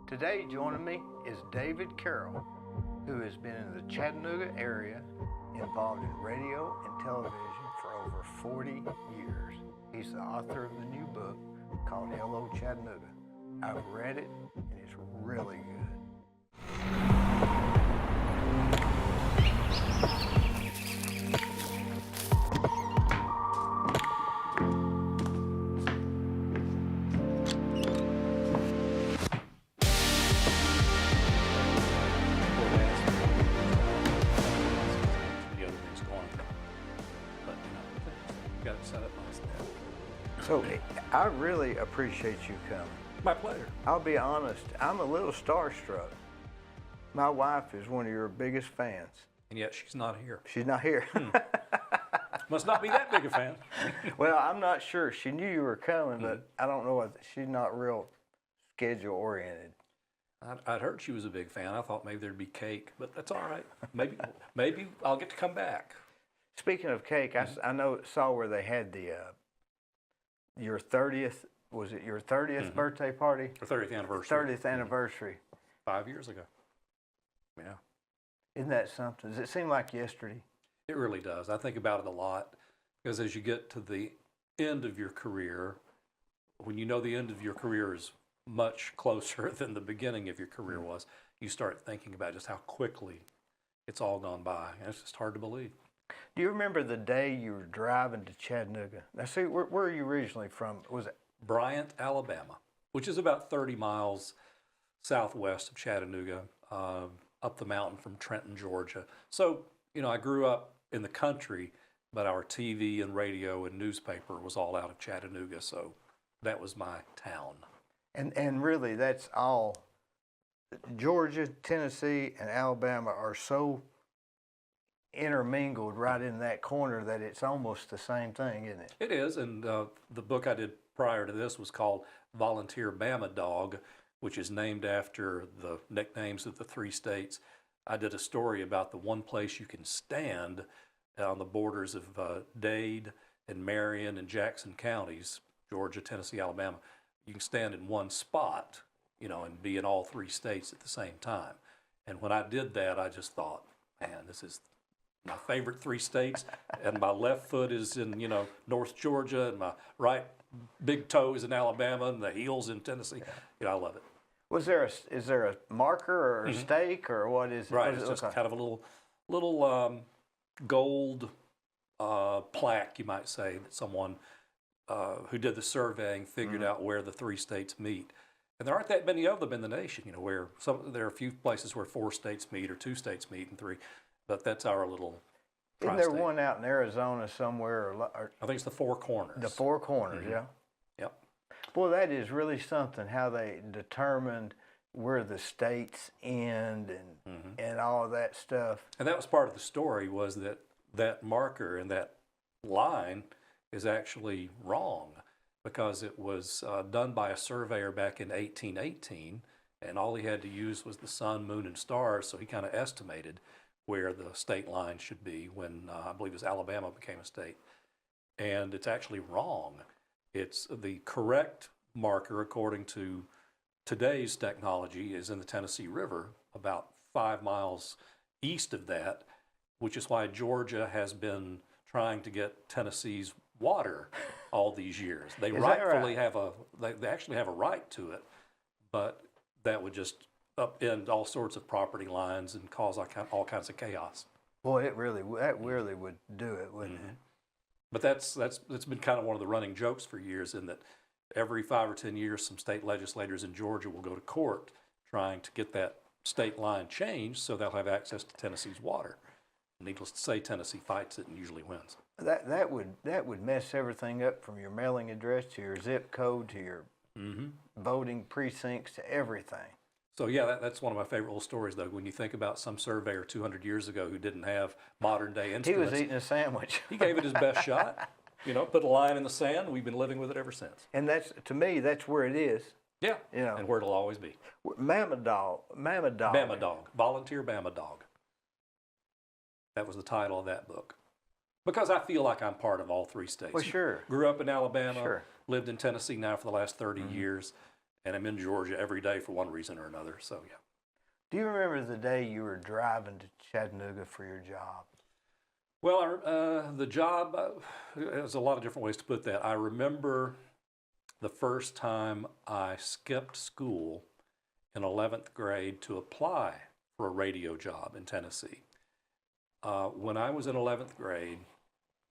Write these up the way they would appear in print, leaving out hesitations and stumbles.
Today joining me is David Carroll, who has been in the Chattanooga area involved in radio and television for over 40 years. He's the author of the new book called Hello Chattanooga. I've read it and it's really good. So I really appreciate you coming. My pleasure. I'll be honest, I'm a little starstruck. My wife is one of your biggest fans. And yet she's not here. She's not here. Must not be that big a fan. Well, I'm not sure. She knew you were coming, but I don't know what, she's not real schedule oriented. I'd heard she was a big fan. I thought maybe there'd be cake, but that's all right. Maybe I'll get to come back. Speaking of cake, I saw where they had the your 30th, was it your 30th birthday party? Or 30th anniversary. 30th anniversary. 5 years ago. Yeah. Isn't that something? Does it seem like yesterday? It really does. I think about it a lot because as you get to the end of your career, when you know the end of your career is much closer than the beginning of your career was, you start thinking about just how quickly it's all gone by. And it's just hard to believe. Do you remember the day you were driving to Chattanooga? Now, see, where are you originally from? Was it Bryant, Alabama, which is about 30 miles southwest of Chattanooga, up the mountain from Trenton, Georgia. So, I grew up in the country, but our TV and radio and newspaper was all out of Chattanooga, so that was my town. And really, that's all. Georgia, Tennessee, and Alabama are so intermingled right in that corner that it's almost the same thing, isn't it? It is, and the book I did prior to this was called Volunteer Bama Dog, which is named after the nicknames of the three states. I did a story about the one place you can stand on the borders of Dade and Marion and Jackson counties, Georgia, Tennessee, Alabama. You can stand in one spot, and be in all three states at the same time. And when I did that, I just thought, man, this is my favorite three states, and my left foot is in, North Georgia, and my right big toe is in Alabama, and the heel's in Tennessee. I love it. Is there a marker or a stake or what is it? Right, What does it's it look just like? kind of a little gold plaque, you might say, that someone who did the surveying figured out where the three states meet. And there aren't that many of them in the nation, where there are a few places where 4 states meet or 2 states meet and 3. But that's our little Isn't there one out in Arizona somewhere? Or I think it's the Four Corners. the Four Corners, yeah. Yep. Boy, that is really something, how they determined where the states end and all of that stuff. And that was part of the story, was that marker and that line is actually wrong because it was done by a surveyor back in 1818, and all he had to use was the sun, moon, and stars, so he kind of estimated where the state line should be when I believe it was Alabama became a state. And it's actually wrong. It's the correct marker, according to today's technology, is in the Tennessee River, about 5 miles east of that, which is why Georgia has been trying to get Tennessee's water all these years. They rightfully have they actually have a right to it, but that would just upend all sorts of property lines and cause all kinds of chaos. Boy, that really would do it, wouldn't it? But that's been kind of one of the running jokes for years, in that every 5 or 10 years, some state legislators in Georgia will go to court trying to get that state line changed so they'll have access to Tennessee's water. Needless to say, Tennessee fights it and usually wins. That would mess everything up, from your mailing address to your zip code to your voting precincts to everything. So yeah, that's one of my favorite little stories, though. When you think about some surveyor 200 years ago who didn't have modern day instruments. He was eating a sandwich. He gave it his best shot. Put a line in the sand. We've been living with it ever since. And to me, that's where it is. Yeah. And where it'll always be. Mama Dog. Bama Dog. Volunteer Bama Dog. That was the title of that book. Because I feel like I'm part of all 3 states. Well, sure. Grew up in Alabama. Sure. Lived in Tennessee now for the last 30 years. and I'm in Georgia every day for one reason or another. So yeah. Do you remember the day you were driving to Chattanooga for your job? Well, the job, there's a lot of different ways to put that. I remember the first time I skipped school in 11th grade to apply for a radio job in Tennessee. When I was in 11th grade,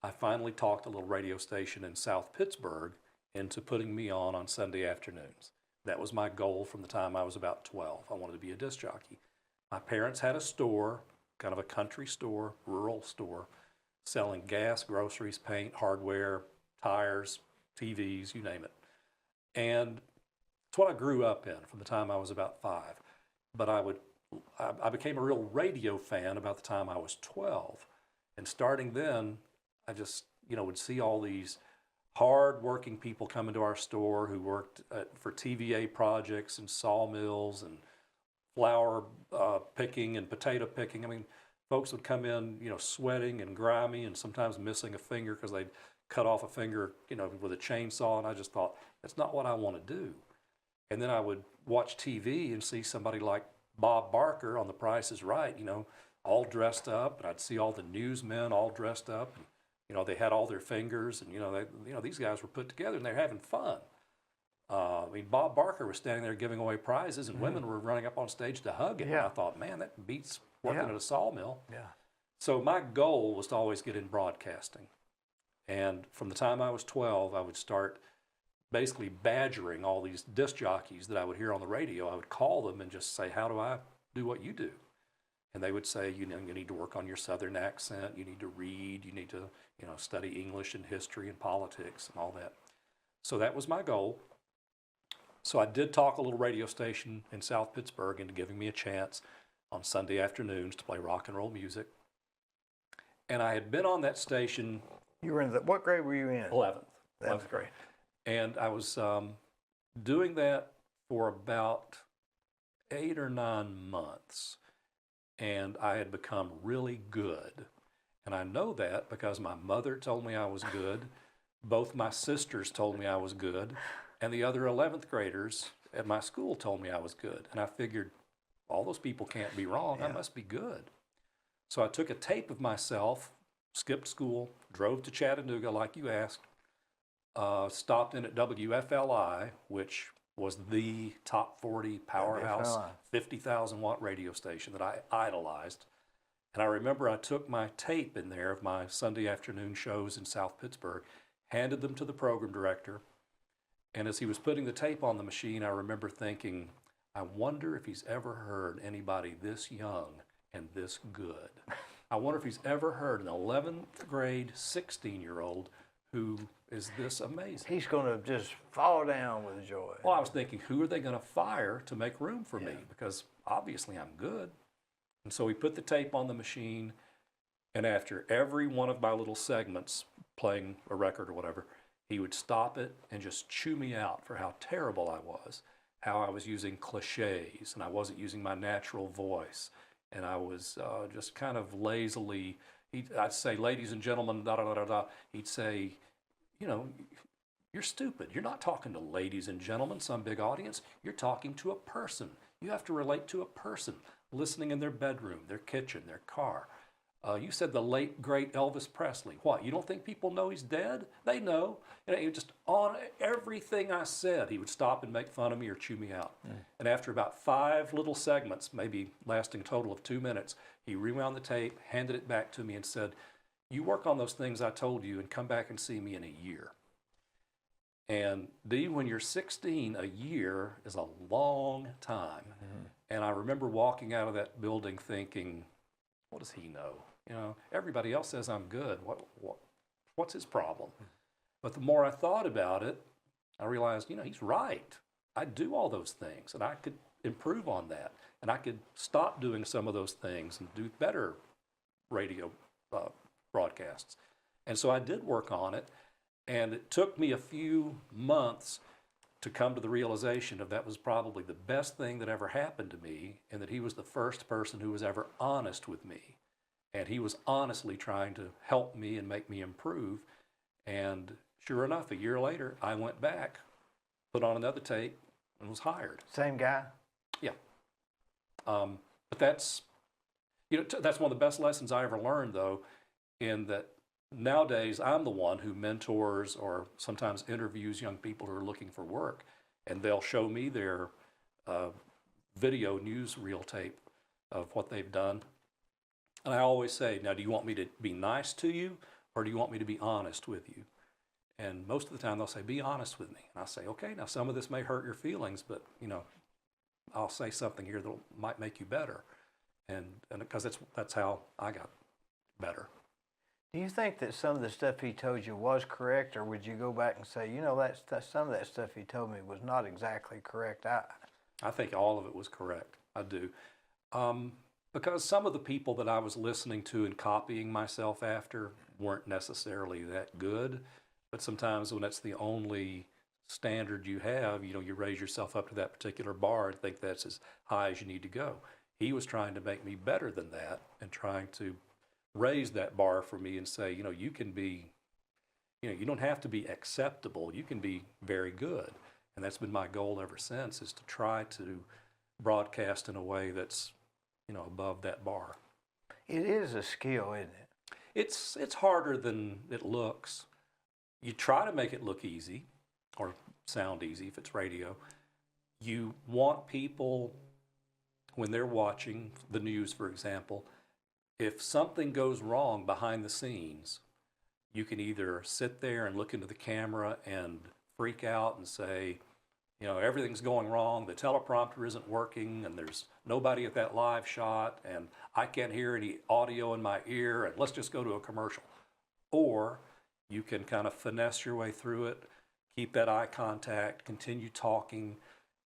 I finally talked a little radio station in South Pittsburgh into putting me on Sunday afternoons. That was my goal from the time I was about 12. I wanted to be a disc jockey. My parents had a store, kind of a country store, rural store, selling gas, groceries, paint, hardware, tires, TVs, you name it. And it's what I grew up in from the time I was about 5. But I became a real radio fan about the time I was 12. And starting then, I just, would see all these hard-working people come into our store who worked for TVA projects and sawmills and flour picking and potato picking. I mean, folks would come in, sweating and grimy and sometimes missing a finger because they'd cut off a finger, with a chainsaw. And I just thought, that's not what I want to do. And then I would watch TV and see somebody like Bob Barker on The Price is Right, all dressed up. And I'd see all the newsmen all dressed up. And, they had all their fingers, and these guys were put together and they're having fun. Bob Barker was standing there giving away prizes, and women were running up on stage to hug him. Yeah. And I thought, man, that beats working at a sawmill. Yeah. So my goal was to always get in broadcasting. And from the time I was 12, I would start basically badgering all these disc jockeys that I would hear on the radio. I would call them and just say, how do I do what you do? And they would say, you need to work on your Southern accent, you need to read, you need to, study English and history and politics and all that. So that was my goal. So I did talk a little radio station in South Pittsburgh into giving me a chance on Sunday afternoons to play rock and roll music. And I had been on that station. You were in what grade were you in? 11th grade. And I was doing that for about 8 or 9 months. And I had become really good. And I know that because my mother told me I was good. Both my sisters told me I was good. And the other 11th graders at my school told me I was good. And I figured, all those people can't be wrong. Yeah. I must be good. So I took a tape of myself, skipped school, drove to Chattanooga like you asked, stopped in at WFLI, which was the top 40 powerhouse 50,000 watt radio station that I idolized. And I remember I took my tape in there of my Sunday afternoon shows in South Pittsburgh, handed them to the program director. And as he was putting the tape on the machine, I remember thinking, I wonder if he's ever heard anybody this young and this good. I wonder if he's ever heard an 11th grade 16-year-old who is this amazing. He's going to just fall down with joy. Well, I was thinking, who are they going to fire to make room for me? Because obviously I'm good. And so we put the tape on the machine, and after every one of my little segments, playing a record or whatever, he would stop it and just chew me out for how terrible I was, how I was using cliches, and I wasn't using my natural voice, and I was just kind of lazily, I'd say, ladies and gentlemen, da da da da da. He'd say, you're stupid. You're not talking to ladies and gentlemen, some big audience. You're talking to a person. You have to relate to a person listening in their bedroom, their kitchen, their car. You said the late, great Elvis Presley. What, you don't think people know he's dead? They know. Just on everything I said, he would stop and make fun of me or chew me out. And after about 5 little segments, maybe lasting a total of 2 minutes, he rewound the tape, handed it back to me and said, you work on those things I told you and come back and see me in a year. And Dee, when you're 16, a year is a long time. Mm-hmm. And I remember walking out of that building thinking, what does he know? Everybody else says I'm good. What's his problem? But the more I thought about it, I realized, he's right. I do all those things, and I could improve on that. And I could stop doing some of those things and do better radio broadcasts. And so I did work on it, and it took me a few months to come to the realization of that was probably the best thing that ever happened to me, and that he was the first person who was ever honest with me. And he was honestly trying to help me and make me improve. And sure enough, a year later, I went back, put on another tape, and was hired. Same guy? Yeah. But that's, that's one of the best lessons I ever learned, though, in that nowadays I'm the one who mentors or sometimes interviews young people who are looking for work, and they'll show me their video newsreel tape of what they've done. And I always say, now, do you want me to be nice to you, or do you want me to be honest with you? And most of the time they'll say, be honest with me. And I say, okay, now some of this may hurt your feelings, but, I'll say something here that might make you better. And because that's how I got better. Do you think that some of the stuff he told you was correct, or would you go back and say, that some of that stuff he told me was not exactly correct? I think all of it was correct. I do. Because some of the people that I was listening to and copying myself after weren't necessarily that good. But sometimes when that's the only standard you have, you raise yourself up to that particular bar and think that's as high as you need to go. He was trying to make me better than that and trying to raise that bar for me and say, you can be, you don't have to be acceptable. You can be very good. And that's been my goal ever since, is to try to broadcast in a way that's, above that bar. It is a skill, isn't it? It's harder than it looks. You try to make it look easy or sound easy if it's radio. You want people, when they're watching the news, for example, if something goes wrong behind the scenes, you can either sit there and look into the camera and freak out and say, everything's going wrong, the teleprompter isn't working, and there's nobody at that live shot, and I can't hear any audio in my ear, and let's just go to a commercial. Or you can kind of finesse your way through it, keep that eye contact, continue talking,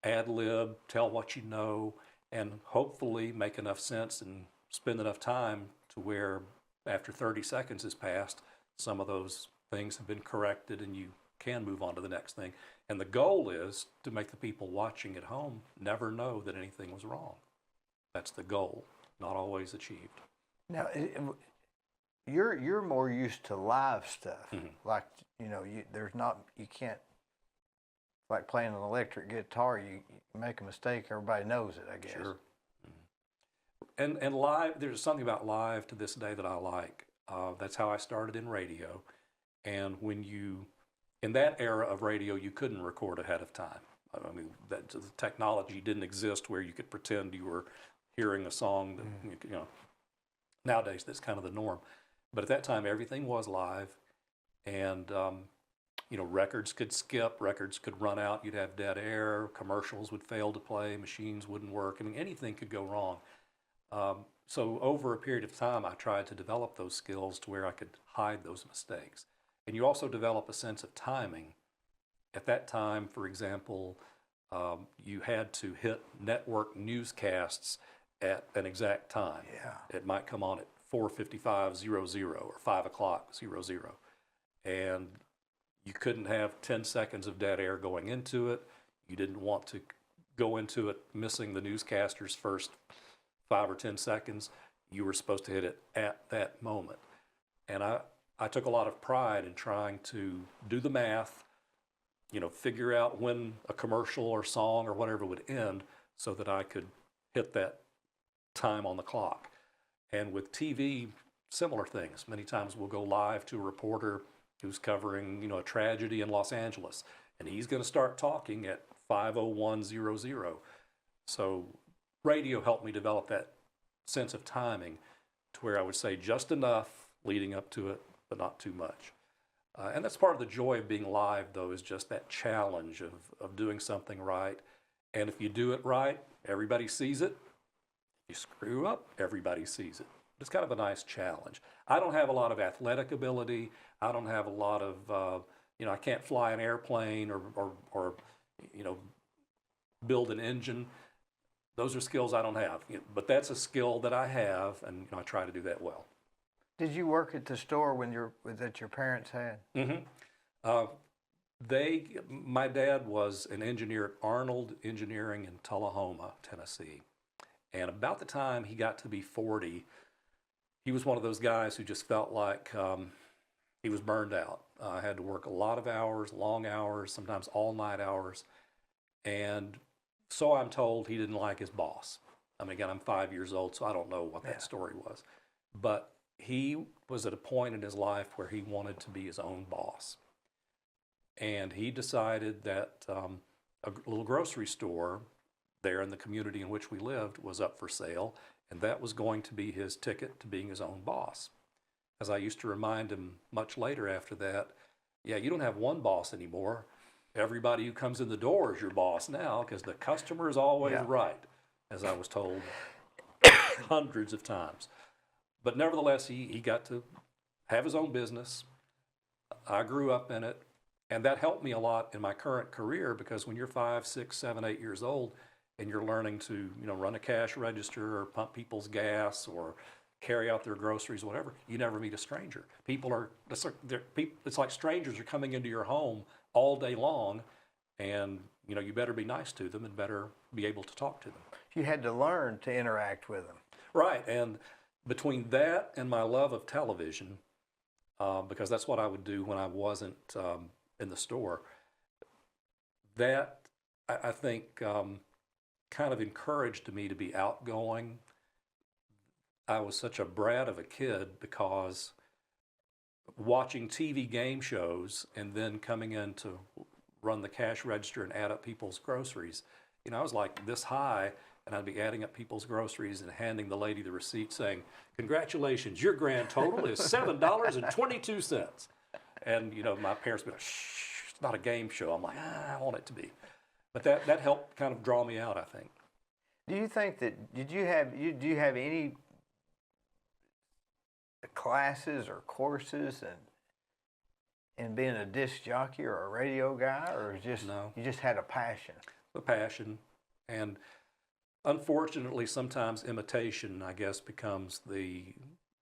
ad lib, tell what you know, and hopefully make enough sense and spend enough time to where after 30 seconds has passed, some of those things have been corrected and you can move on to the next thing. And the goal is to make the people watching at home never know that anything was wrong. That's the goal, not always achieved. Now, you're more used to live stuff. Mm-hmm. Like, you can't, like playing an electric guitar, you make a mistake, everybody knows it, I guess. Sure. Mm-hmm. And live, there's something about live to this day that I like. That's how I started in radio. And in that era of radio, you couldn't record ahead of time. I mean, the technology didn't exist where you could pretend you were hearing a song that, nowadays that's kind of the norm. But at that time, everything was live, and, records could skip, records could run out, you'd have dead air, commercials would fail to play, machines wouldn't work. I mean, anything could go wrong. So over a period of time, I tried to develop those skills to where I could hide those mistakes. And you also develop a sense of timing. At that time, for example, you had to hit network newscasts at an exact time. Yeah. It might come on at 4:55:00 or 5:00:00, and you couldn't have 10 seconds of dead air going into it. You didn't want to go into it missing the newscaster's first 5 or 10 seconds. You were supposed to hit it at that moment. And I took a lot of pride in trying to do the math, figure out when a commercial or song or whatever would end so that I could hit that time on the clock. And with TV, similar things. Many times we'll go live to a reporter who's covering, a tragedy in Los Angeles, and he's going to start talking at 5:01:00. So radio helped me develop that sense of timing to where I would say just enough leading up to it, but not too much. And that's part of the joy of being live, though, is just that challenge of doing something right. And if you do it right, everybody sees it. You screw up, everybody sees it. It's kind of a nice challenge. I don't have a lot of athletic ability. I don't have a lot of, I can't fly an airplane or build an engine. Those are skills I don't have. But that's a skill that I have, and I try to do that well. Did you work at the store that your parents had? Mm-hmm. My dad was an engineer at Arnold Engineering in Tullahoma, Tennessee. And about the time he got to be 40, he was one of those guys who just felt like he was burned out. Had to work a lot of hours, long hours, sometimes all night hours. And so I'm told he didn't like his boss. I mean, again, I'm 5 years old, so I don't know what Yeah. that story was. But he was at a point in his life where he wanted to be his own boss. And he decided that a little grocery store there in the community in which we lived was up for sale, and that was going to be his ticket to being his own boss. As I used to remind him much later after that, yeah, you don't have one boss anymore. Everybody who comes in the door is your boss now, because the customer is always Yeah. right, as I was told hundreds of times. But nevertheless, he got to have his own business. I grew up in it, and that helped me a lot in my current career, because when you're 5, 6, 7, 8 years old and you're learning to, run a cash register or pump people's gas or carry out their groceries, whatever, you never meet a stranger. It's like strangers are coming into your home all day long, and you better be nice to them and better be able to talk to them. You had to learn to interact with them. Right, and between that and my love of television, because that's what I would do when I wasn't in the store, that I think kind of encouraged me to be outgoing. I was such a brat of a kid, because watching TV game shows and then coming in to run the cash register and add up people's groceries, I was like this high, and I'd be adding up people's groceries and handing the lady the receipt saying, "Congratulations, your grand total is $7.22. And, my parents would be like, "Shh, it's not a game show." I'm like, I want it to be. But that helped kind of draw me out, I think. Do you think that, do you have any classes or courses in being a disc jockey or a radio guy, or No. you just had a passion? A passion, and unfortunately sometimes imitation, I guess, becomes the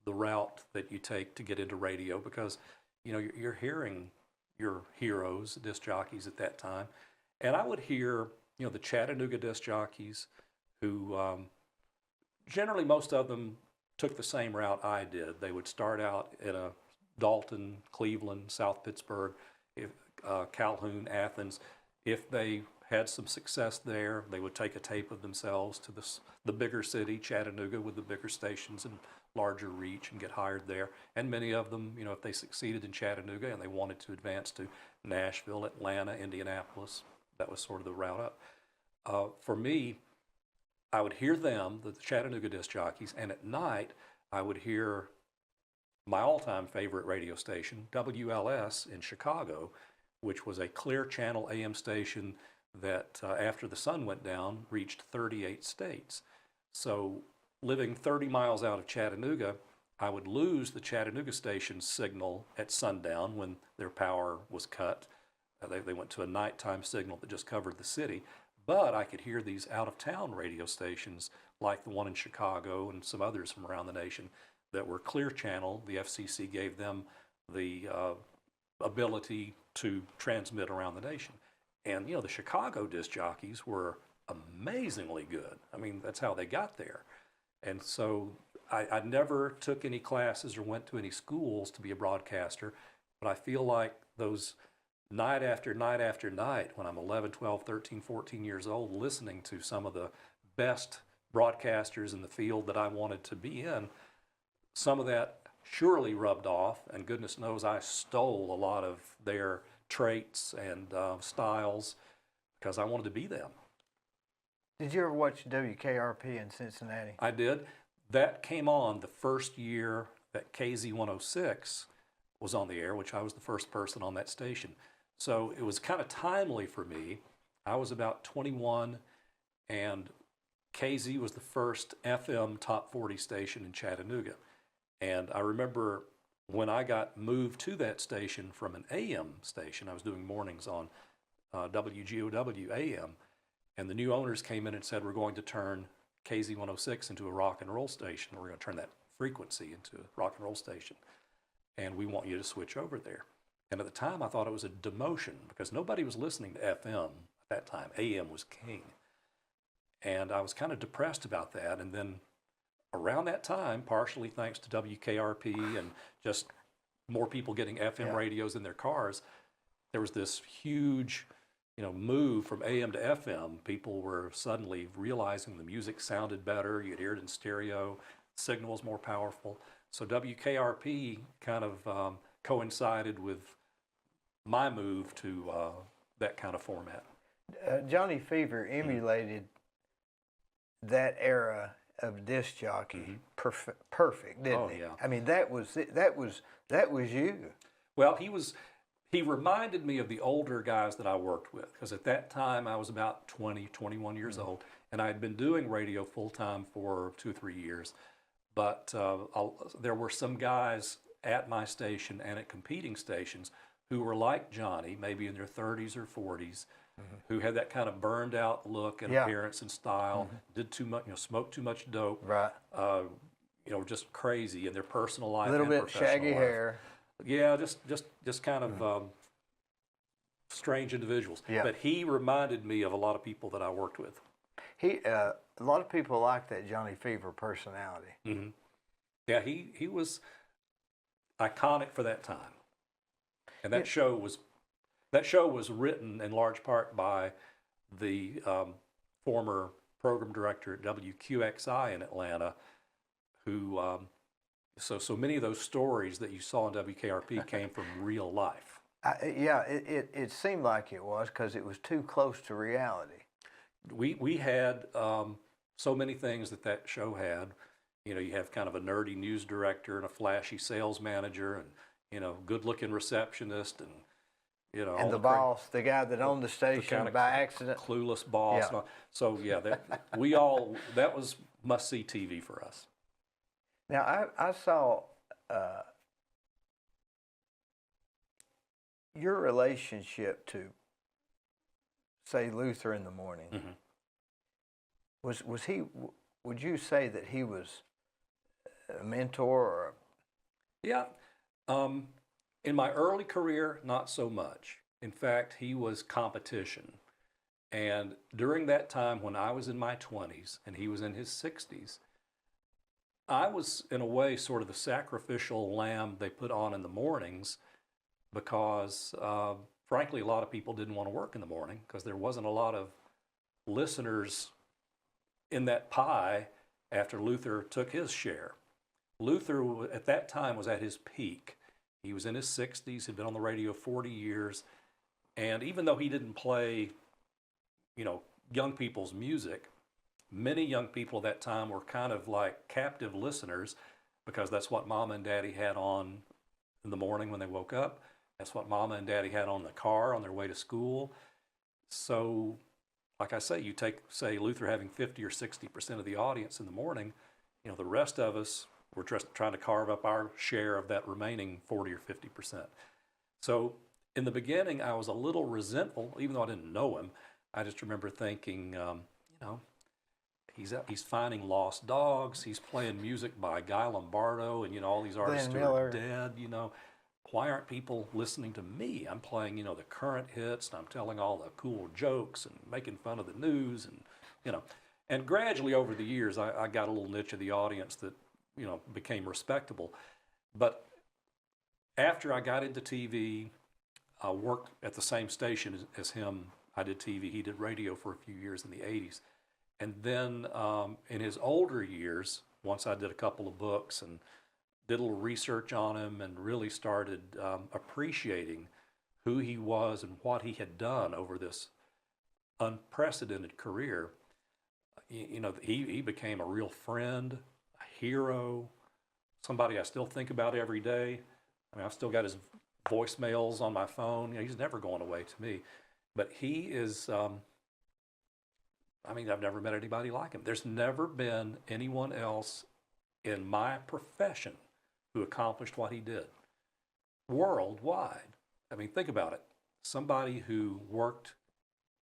route that you take to get into radio, because you're hearing your heroes, disc jockeys at that time, and I would hear the Chattanooga disc jockeys who generally most of them took the same route I did. They would start out in a Dalton, Cleveland, South Pittsburgh, Calhoun, Athens. If they had some success there, they would take a tape of themselves to the bigger city, Chattanooga, with the bigger stations and larger reach, and get hired there. And many of them, if they succeeded in Chattanooga and they wanted to advance to Nashville, Atlanta, Indianapolis, that was sort of the route up. For me, I would hear them, the Chattanooga disc jockeys, and at night I would hear my all-time favorite radio station, WLS in Chicago, which was a clear channel AM station that after the sun went down reached 38 states. So living 30 miles out of Chattanooga, I would lose the Chattanooga station's signal at sundown when their power was cut. They went to a nighttime signal that just covered the city. But I could hear these out-of-town radio stations like the one in Chicago and some others from around the nation that were clear channel. The FCC gave them the ability to transmit around the nation. And, the Chicago disc jockeys were amazingly good. I mean, that's how they got there. And so I never took any classes or went to any schools to be a broadcaster, but I feel like those night after night after night, when I'm 11, 12, 13, 14 years old, listening to some of the best broadcasters in the field that I wanted to be in, some of that surely rubbed off, and goodness knows I stole a lot of their traits and styles, because I wanted to be them. Did you ever watch WKRP in Cincinnati? I did. That came on the first year that KZ106 was on the air, which I was the first person on that station. So it was kind of timely for me. I was about 21, and KZ was the first FM top 40 station in Chattanooga. And I remember when I got moved to that station from an AM station, I was doing mornings on WGOW AM, and the new owners came in and said, "We're going to turn KZ106 into a rock and roll station. We're going to turn that frequency into a rock and roll station, and we want you to switch over there." And at the time, I thought it was a demotion, because nobody was listening to FM at that time. AM was king. And I was kind of depressed about that. And then around that time, partially thanks to WKRP and just more people getting FM radios in their cars, there was this huge move from AM to FM, people were suddenly realizing the music sounded better. You'd hear it in stereo, signal was more powerful. So WKRP kind of coincided with my move to that kind of format. Johnny Fever emulated that era of disc jockey perfect, didn't he? Yeah. I mean, that was you. Well, he reminded me of the older guys that I worked with, because at that time I was about 20, 21 years old, and I had been doing radio full time for 2 or 3 years. But there were some guys at my station and at competing stations who were like Johnny, maybe in their 30s or 40s, who had that kind of burned out look and appearance and style, did too much, smoked too much dope, right? Just crazy in their personal life, A little and bit professional shaggy life. hair. Yeah, just kind of strange individuals. Yeah. But he reminded me of a lot of people that I worked with. A lot of people like that Johnny Fever personality. Mm-hmm. Yeah, he was iconic for that time, and that show was written in large part by the former program director at WQXI in Atlanta, who so many of those stories that you saw in WKRP came from real life. It seemed like it was, because it was too close to reality. We had so many things that show had. You have kind of a nerdy news director and a flashy sales manager, and good-looking receptionist, and And the boss, the guy that owned the station by accident. Clueless boss. Yeah. So yeah, that was must-see TV for us. Now, I saw your relationship to, say, Luther in the Morning. Was he? Would you say that he was a mentor or? Yeah. In my early career, not so much. In fact, he was competition. And during that time when I was in my 20s and he was in his 60s, I was, in a way, sort of the sacrificial lamb they put on in the mornings, because, frankly, a lot of people didn't want to work in the morning because there wasn't a lot of listeners in that pie after Luther took his share. Luther, at that time, was at his peak. He was in his 60s, had been on the radio 40 years, and even though he didn't play, young people's music, many young people at that time were kind of like captive listeners, because that's what Mama and Daddy had on in the morning when they woke up. That's what Mama and Daddy had on the car on their way to school. So, like I say, you take, say, Luther having 50 or 60% of the audience in the morning, the rest of us, we're just trying to carve up our share of that remaining 40 or 50%. So in the beginning, I was a little resentful, even though I didn't know him. I just remember thinking, he's finding lost dogs. He's playing music by Guy Lombardo and, all these artists who are dead, Why aren't people listening to me? I'm playing, the current hits, and I'm telling all the cool jokes and making fun of the news, and, And gradually over the years, I got a little niche of the audience that, became respectable. But after I got into TV, I worked at the same station as him. I did TV, he did radio for a few years in the 80s. And then in his older years, once I did a couple of books and did a little research on him and really started appreciating who he was and what he had done over this unprecedented career, he became a real friend, a hero, somebody I still think about every day. I mean, I've still got his voicemails on my phone. He's never going away to me. But he is, I've never met anybody like him. There's never been anyone else in my profession who accomplished what he did worldwide. Think about it. Somebody who worked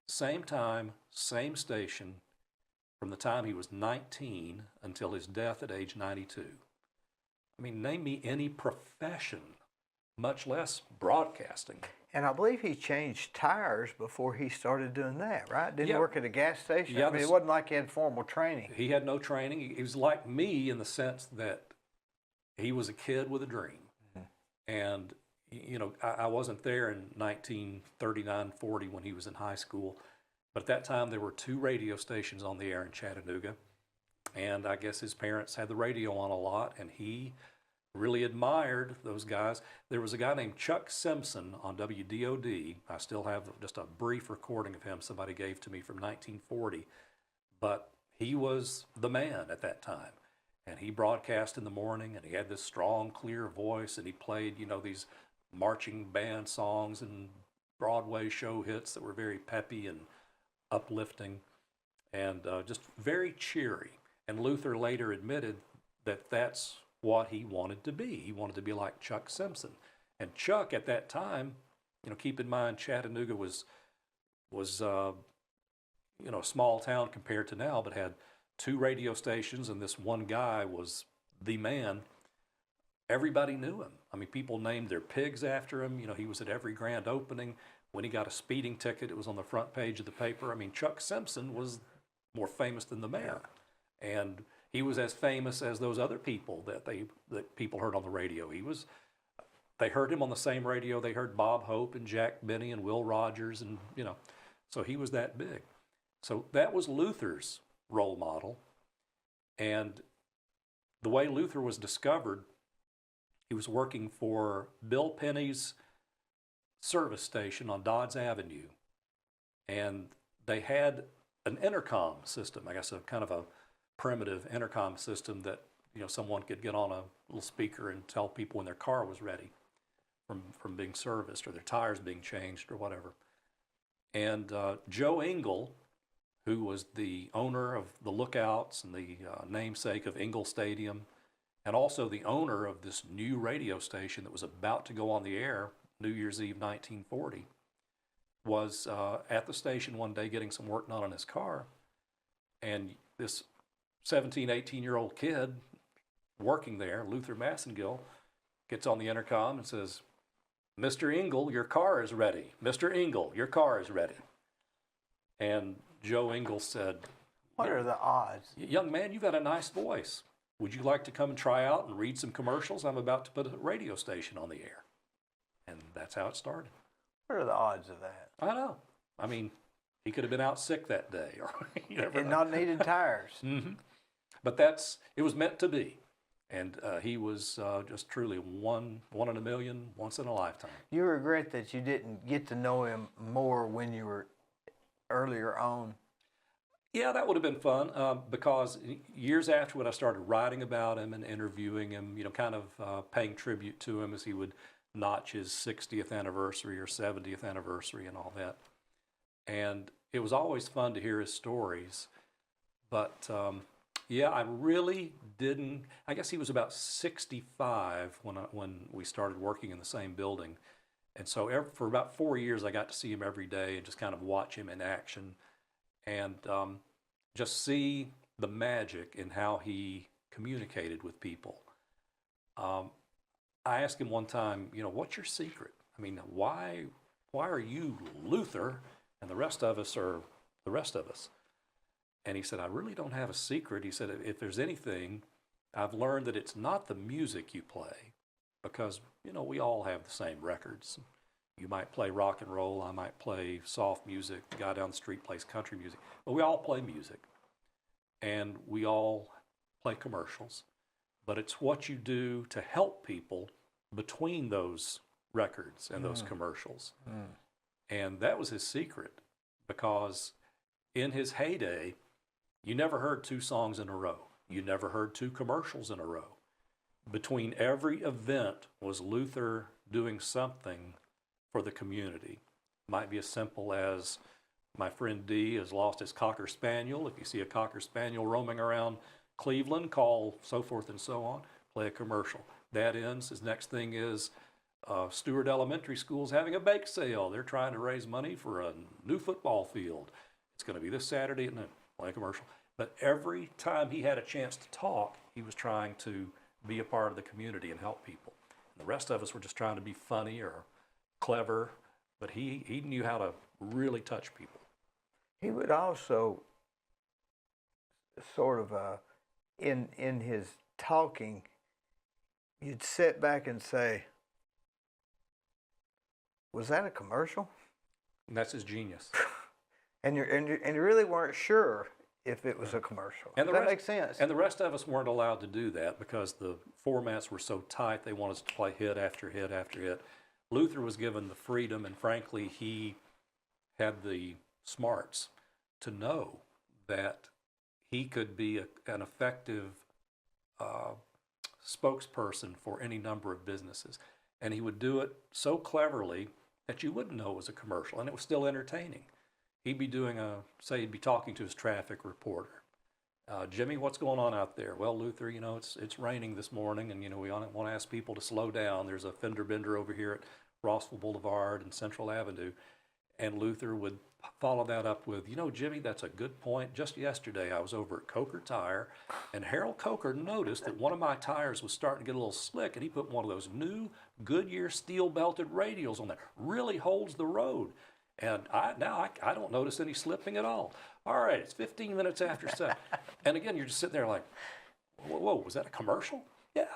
same time, same station, from the time he was 19 until his death at age 92. Name me any profession, much less broadcasting. And I believe he changed tires before he started doing that, right? Didn't he work at a gas station? Yeah, it wasn't like he had formal training. He had no training. He was like me in the sense that he was a kid with a dream. Mm-hmm. And, you know, I wasn't there in 1939, 40 when he was in high school, but at that time there were 2 radio stations on the air in Chattanooga. And I guess his parents had the radio on a lot, and he really admired those guys. There was a guy named Chuck Simpson on WDOD. I still have just a brief recording of him somebody gave to me from 1940. But he was the man at that time. And he broadcast in the morning, and he had this strong, clear voice, and he played, you know, these marching band songs and Broadway show hits that were very peppy and uplifting and just very cheery. And Luther later admitted that that's what he wanted to be. He wanted to be like Chuck Simpson. And Chuck at that time, you know, keep in mind Chattanooga was you know, a small town compared to now, but had 2 radio stations, and this one guy was the man. Everybody knew him. I mean, people named their pigs after him. You know, he was at every grand opening. When he got a speeding ticket, it was on the front page of the paper. I mean, Chuck Simpson was more famous than the man. And he was as famous as those other people that people heard on the radio. They heard him on the same radio. They heard Bob Hope and Jack Benny and Will Rogers, and, you know, so he was that big. So that was Luther's role model. And the way Luther was discovered, he was working for Bill Penny's service station on Dodds Avenue. And they had an intercom system, I guess a kind of a primitive intercom system that, you know, someone could get on a little speaker and tell people when their car was ready from being serviced or their tires being changed or whatever. And Joe Engel, who was the owner of the Lookouts and the namesake of Engel Stadium, and also the owner of this new radio station that was about to go on the air New Year's Eve 1940, was at the station one day getting some work done on his car, and this 17, 18-year-old kid working there, Luther Massengill, gets on the intercom and says, "Mr. Engel, your car is ready. Mr. Engel, your car is ready." And Joe Engel said, What are the odds? "Young man, you've got a nice voice. Would you like to come and try out and read some commercials? I'm about to put a radio station on the air." And that's how it started. What are the odds of that? I know. I mean, he could have been out sick that day, or you never And know. not needed tires. Mm-hmm. But it was meant to be. And he was just truly one in a million, once in a lifetime. You regret that you didn't get to know him more when you were earlier on? Yeah, that would have been fun because years after when I started writing about him and interviewing him, you know, kind of paying tribute to him as he would notch his 60th anniversary or 70th anniversary and all that. And it was always fun to hear his stories. But yeah, I really didn't. I guess he was about 65 when we started working in the same building. And so for about 4 years, I got to see him every day and just kind of watch him in action and just see the magic in how he communicated with people. I asked him one time, you know, what's your secret? I mean, why are you Luther and the rest of us are the rest of us? And he said, I really don't have a secret. He said, if there's anything, I've learned that it's not the music you play, because, you know, we all have the same records. You might play rock and roll, I might play soft music, the guy down the street plays country music, but we all play music, and we all play commercials. But it's what you do to help people between those records and those commercials. And that was his secret, because in his heyday, you never heard 2 songs in a row. You never heard 2 commercials in a row. Between every event was Luther doing something for the community. Might be as simple as, my friend Dee has lost his Cocker Spaniel. If you see a Cocker Spaniel roaming around Cleveland, call so forth and so on, play a commercial. That ends. His next thing is Stewart Elementary School's having a bake sale. They're trying to raise money for a new football field. It's going to be this Saturday at noon. Play a commercial. But every time he had a chance to talk, he was trying to be a part of the community and help people. And the rest of us were just trying to be funny or clever, but he knew how to really touch people. He would also sort of, in his talking, you'd sit back and say, was that a commercial? And that's his genius. And you really weren't sure if it was a commercial. And That makes sense. And the rest of us weren't allowed to do that because the formats were so tight. They wanted us to play hit after hit after hit. Luther was given the freedom, and frankly, he had the smarts to know that he could be an effective spokesperson for any number of businesses. And he would do it so cleverly that you wouldn't know it was a commercial, and it was still entertaining. He'd be doing say he'd be talking to his traffic reporter. Jimmy, what's going on out there? Well, Luther, it's raining this morning, and we want to ask people to slow down. There's a fender bender over here at Rossville Boulevard and Central Avenue. And Luther would follow that up with, Jimmy, that's a good point. Just yesterday, I was over at Coker Tire, and Harold Coker noticed that one of my tires was starting to get a little slick, and he put one of those new Goodyear steel-belted radials on there. Really holds the road. And I don't notice any slipping at all. All right, it's 15 minutes after 7. And again, you're just sitting there like, whoa, was that a commercial? Yeah,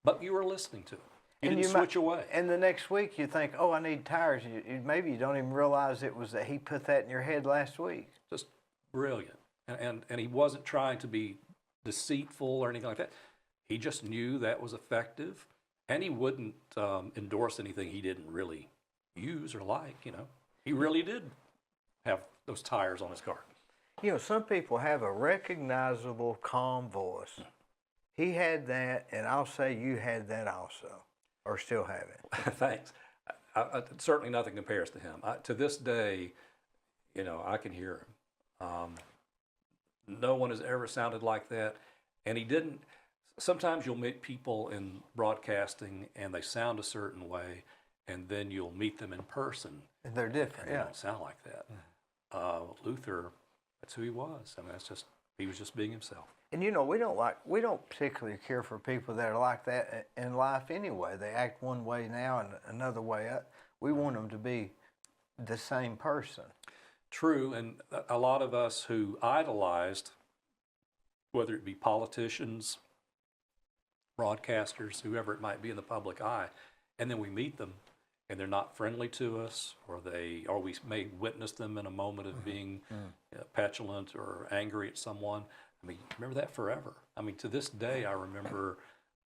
but you were listening to it. You didn't switch away. And the next week you think, I need tires. Maybe you don't even realize it was that he put that in your head last week. Just brilliant. And he wasn't trying to be deceitful or anything like that. He just knew that was effective, and he wouldn't endorse anything he didn't really use or like, He really did have those tires on his car. Some people have a recognizable, calm voice. He had that, and I'll say you had that also, or still have it. Thanks. Certainly nothing compares to him. To this day, I can hear him. No one has ever sounded like that, and he didn't. Sometimes you'll meet people in broadcasting, and they sound a certain way, and then you'll meet them in person. And they're different, and they don't sound like that. Luther, that's who he was. He was just being himself. And we don't particularly care for people that are like that in life anyway. They act one way now and another way up. We want them to be the same person. True, and a lot of us who idolized, whether it be politicians, broadcasters, whoever it might be in the public eye, and then we meet them, and they're not friendly to us, or we may witness them in a moment of being petulant or angry at someone. Remember that forever. To this day, I remember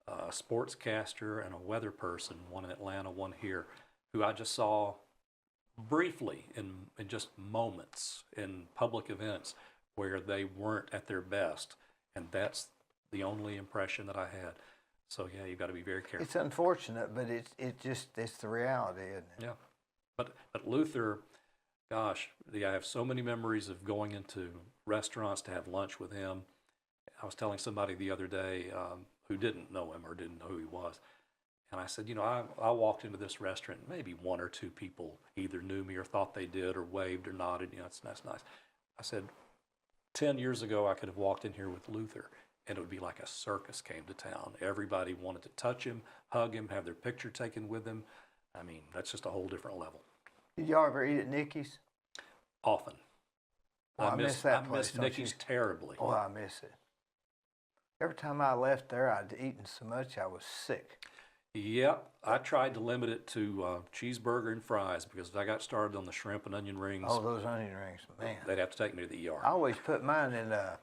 a sportscaster and a weather person, one in Atlanta, one here, who I just saw briefly in just moments in public events where they weren't at their best, and that's the only impression that I had. So yeah, you've got to be very careful. It's unfortunate, but it's the reality, isn't it? Yeah, but Luther, gosh, I have so many memories of going into restaurants to have lunch with him. I was telling somebody the other day who didn't know him or didn't know who he was, and I said, I walked into this restaurant, maybe one or two people either knew me or thought they did or waved or nodded. That's nice. I said, 10 years ago, I could have walked in here with Luther, and it would be like a circus came to town. Everybody wanted to touch him, hug him, have their picture taken with him. That's just a whole different level. Did y'all ever eat at Nicky's? Often. I miss that place. I miss Nicky's terribly. Oh, I miss it. Every time I left there, I'd eaten so much I was sick. Yep, I tried to limit it to cheeseburger and fries because if I got started on the shrimp and onion rings. Oh, those onion rings, man. They'd have to take me to the ER. I always put mine in. I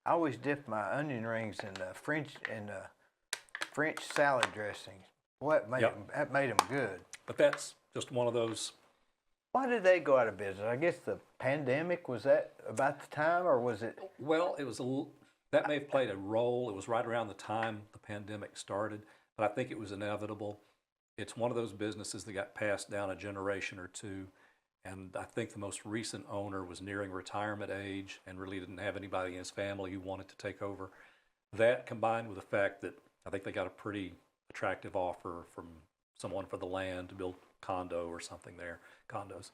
always dipped my onion rings in French salad dressing. Boy, that made them good. But that's just one of those. Why did they go out of business? I guess the pandemic, was that about the time, or was it? Well, it was that may have played a role. It was right around the time the pandemic started, but I think it was inevitable. It's one of those businesses that got passed down a generation or two, and I think the most recent owner was nearing retirement age and really didn't have anybody in his family who wanted to take over. That combined with the fact that I think they got a pretty attractive offer from someone for the land to build condo or something there, condos.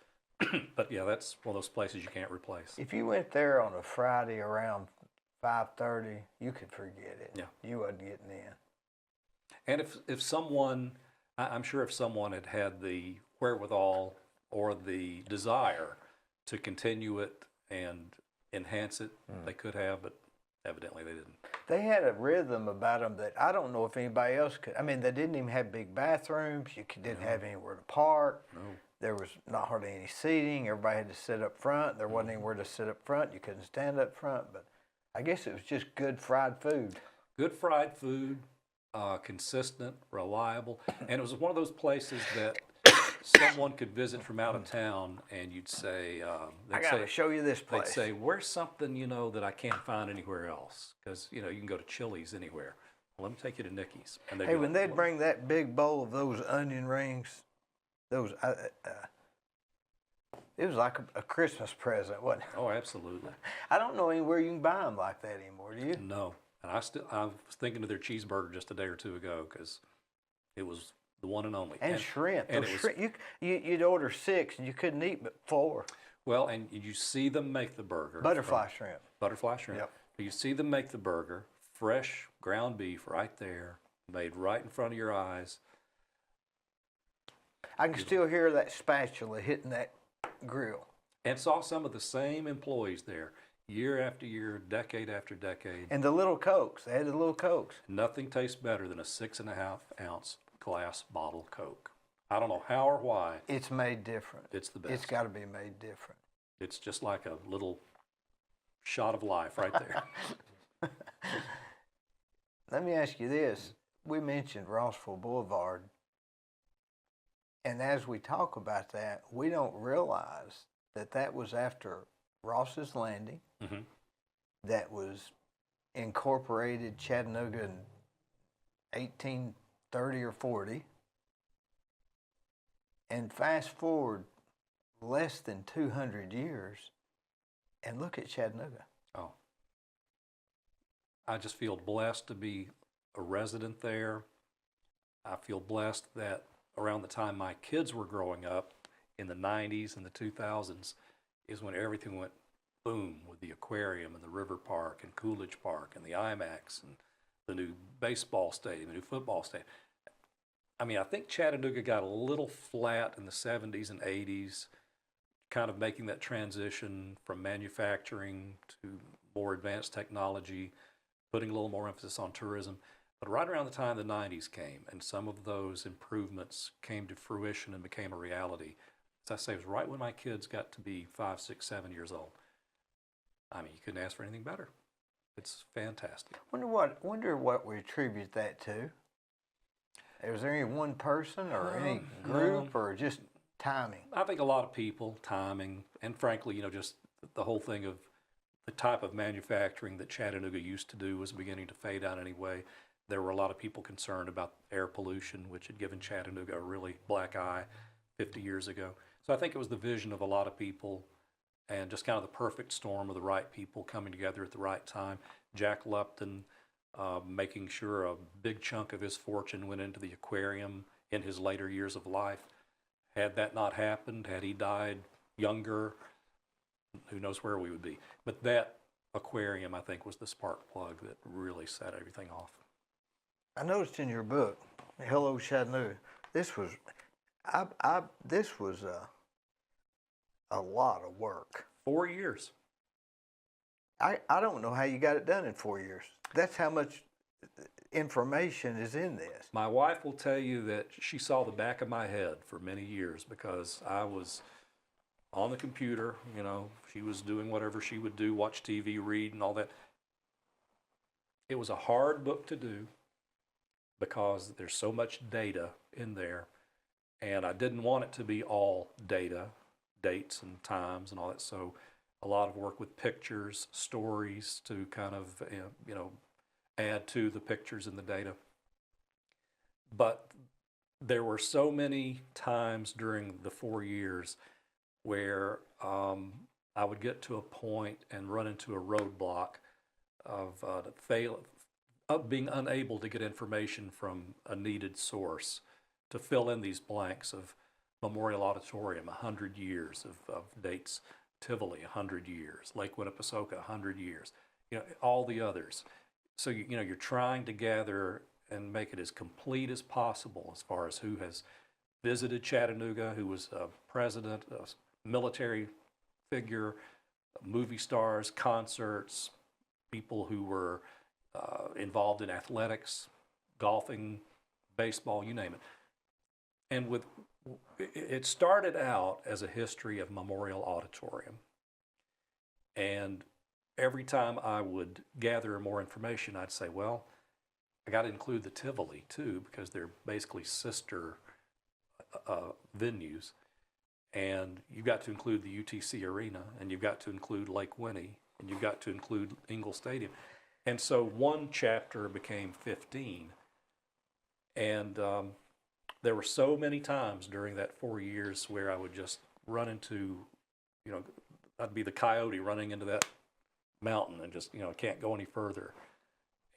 But yeah, that's one of those places you can't replace. If you went there on a Friday around 5:30, you could forget it. Yeah. You wasn't getting in. And if someone, I'm sure if someone had the wherewithal or the desire to continue it and enhance it, they could have, but evidently they didn't. They had a rhythm about them that I don't know if anybody else could. They didn't even have big bathrooms. You didn't have anywhere to park. No. there was not hardly any seating. Everybody had to sit up front. There wasn't anywhere to sit up front. You couldn't stand up front. But I guess it was just good fried food. Good fried food, consistent, reliable, and it was one of those places that someone could visit from out of town, and you'd say, I got to show you this place. they'd say, "Where's something that I can't find anywhere else?" Because you can go to Chili's anywhere. Well, let me take you to Nicky's. And Hey, when they'd bring that big bowl of those onion rings, those it was like a Christmas present, wasn't it? Oh, absolutely. I don't know anywhere you can buy them like that anymore. Do you? No, and I was thinking of their cheeseburger just a day or two ago because it was the one and only. And shrimp. And those shrimp. You'd order 6 and you couldn't eat but 4. Well, and you see them make the burger. Butterfly shrimp. Butterfly shrimp. Yep. You see them make the burger, fresh ground beef right there, made right in front of your eyes. I can still hear that spatula hitting that grill. And saw some of the same employees there year after year, decade after decade. And the little Cokes. They had the little Cokes. Nothing tastes better than a 6.5 ounce glass bottle Coke. I don't know how or why. It's made different. It's the best. It's got to be made different. It's just like a little shot of life right there. Let me ask you this. We mentioned Rossville Boulevard. And as we talk about that, we don't realize that that was after Ross's Landing. Mm-hmm. That was incorporated Chattanooga in 1830 or 40. And fast forward less than 200 years, and look at Chattanooga. Oh. I just feel blessed to be a resident there. I feel blessed that around the time my kids were growing up in the 90s and the 2000s is when everything went boom with the aquarium and the river park and Coolidge Park and the IMAX and the new baseball stadium, the new football stadium. I mean, I think Chattanooga got a little flat in the 70s and 80s, kind of making that transition from manufacturing to more advanced technology, putting a little more emphasis on tourism. But right around the time the 90s came and some of those improvements came to fruition and became a reality, as I say, it was right when my kids got to be 5, 6, 7 years old. I mean, you couldn't ask for anything better. It's fantastic. Wonder what we attribute that to. Is there any one person or any group or just timing? I think a lot of people, timing, and frankly, just the whole thing of the type of manufacturing that Chattanooga used to do was beginning to fade out anyway. There were a lot of people concerned about air pollution, which had given Chattanooga a really black eye 50 years ago. So I think it was the vision of a lot of people and just kind of the perfect storm of the right people coming together at the right time. Jack Lupton making sure a big chunk of his fortune went into the aquarium in his later years of life. Had that not happened, had he died younger, who knows where we would be. But that aquarium, I think, was the spark plug that really set everything off. I noticed in your book, Hello Chattanooga, this was a lot of work. 4 years. I don't know how you got it done in 4 years. That's how much information is in this. My wife will tell you that she saw the back of my head for many years because I was on the computer, she was doing whatever she would do, watch TV, read, and all that. It was a hard book to do because there's so much data in there, and I didn't want it to be all data, dates and times and all that. So a lot of work with pictures, stories to kind of, add to the pictures and the data. But there were so many times during the 4 years where I would get to a point and run into a roadblock of being unable to get information from a needed source to fill in these blanks of Memorial Auditorium, 100 years of dates, Tivoli, 100 years, Lake Winnepesaukah, 100 years, all the others. So, you're trying to gather and make it as complete as possible as far as who has visited Chattanooga, who was a president, a military figure, movie stars, concerts, people who were involved in athletics, golfing, baseball, you name it. And with It started out as a history of Memorial Auditorium. And every time I would gather more information, I'd say, well, I got to include the Tivoli too, because they're basically sister venues. And you've got to include the UTC Arena, and you've got to include Lake Winnie, and you've got to include Ingle Stadium. And so one chapter became 15. And there were so many times during that 4 years where I would just run into, I'd be the coyote running into that mountain and just, can't go any further.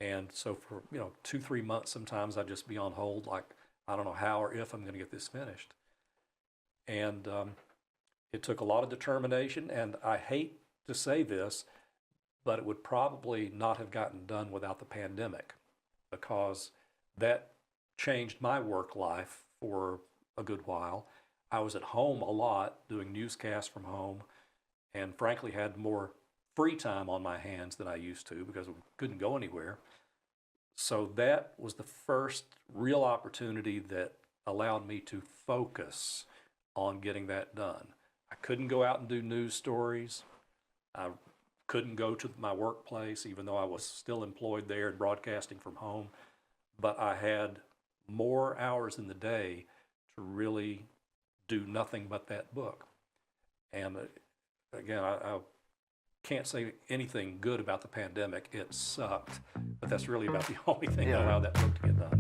And so for, 2-3 months, sometimes I'd just be on hold, like, I don't know how or if I'm going to get this finished. And it took a lot of determination, and I hate to say this, but it would probably not have gotten done without the pandemic, because that changed my work life for a good while. I was at home a lot doing newscasts from home, and frankly had more free time on my hands than I used to because we couldn't go anywhere. So that was the first real opportunity that allowed me to focus on getting that done. I couldn't go out and do news stories. I couldn't go to my workplace, even though I was still employed there and broadcasting from home. But I had more hours in the day to really do nothing but that book. And again, I can't say anything good about the pandemic. It sucked, but that's really about the only thing that allowed that book to get done.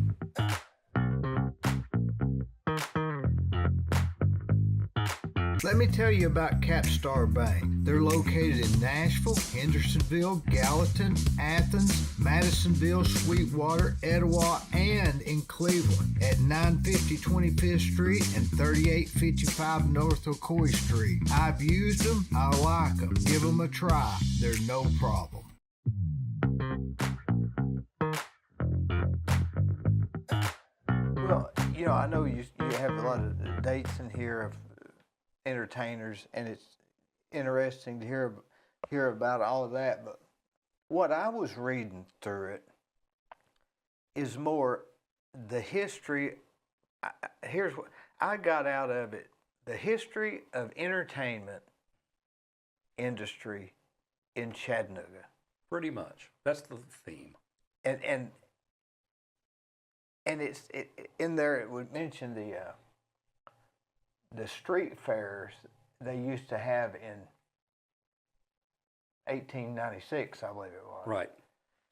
Let me tell you about Capstar Bank. They're located in Nashville, Hendersonville, Gallatin, Athens, Madisonville, Sweetwater, Etowah, and in Cleveland at 950 25th Street and 3855 North Ocoee Street. I've used them. I like them. Give them a try. They're no problem. Well, I know you have a lot of dates in here of entertainers, and it's interesting to hear about all of that. But what I was reading through it is more the history. Here's what I got out of it: the history of entertainment industry in Chattanooga. Pretty much, that's the theme. And it's in there. It would mention the street fairs they used to have in 1896, I believe it was. Right.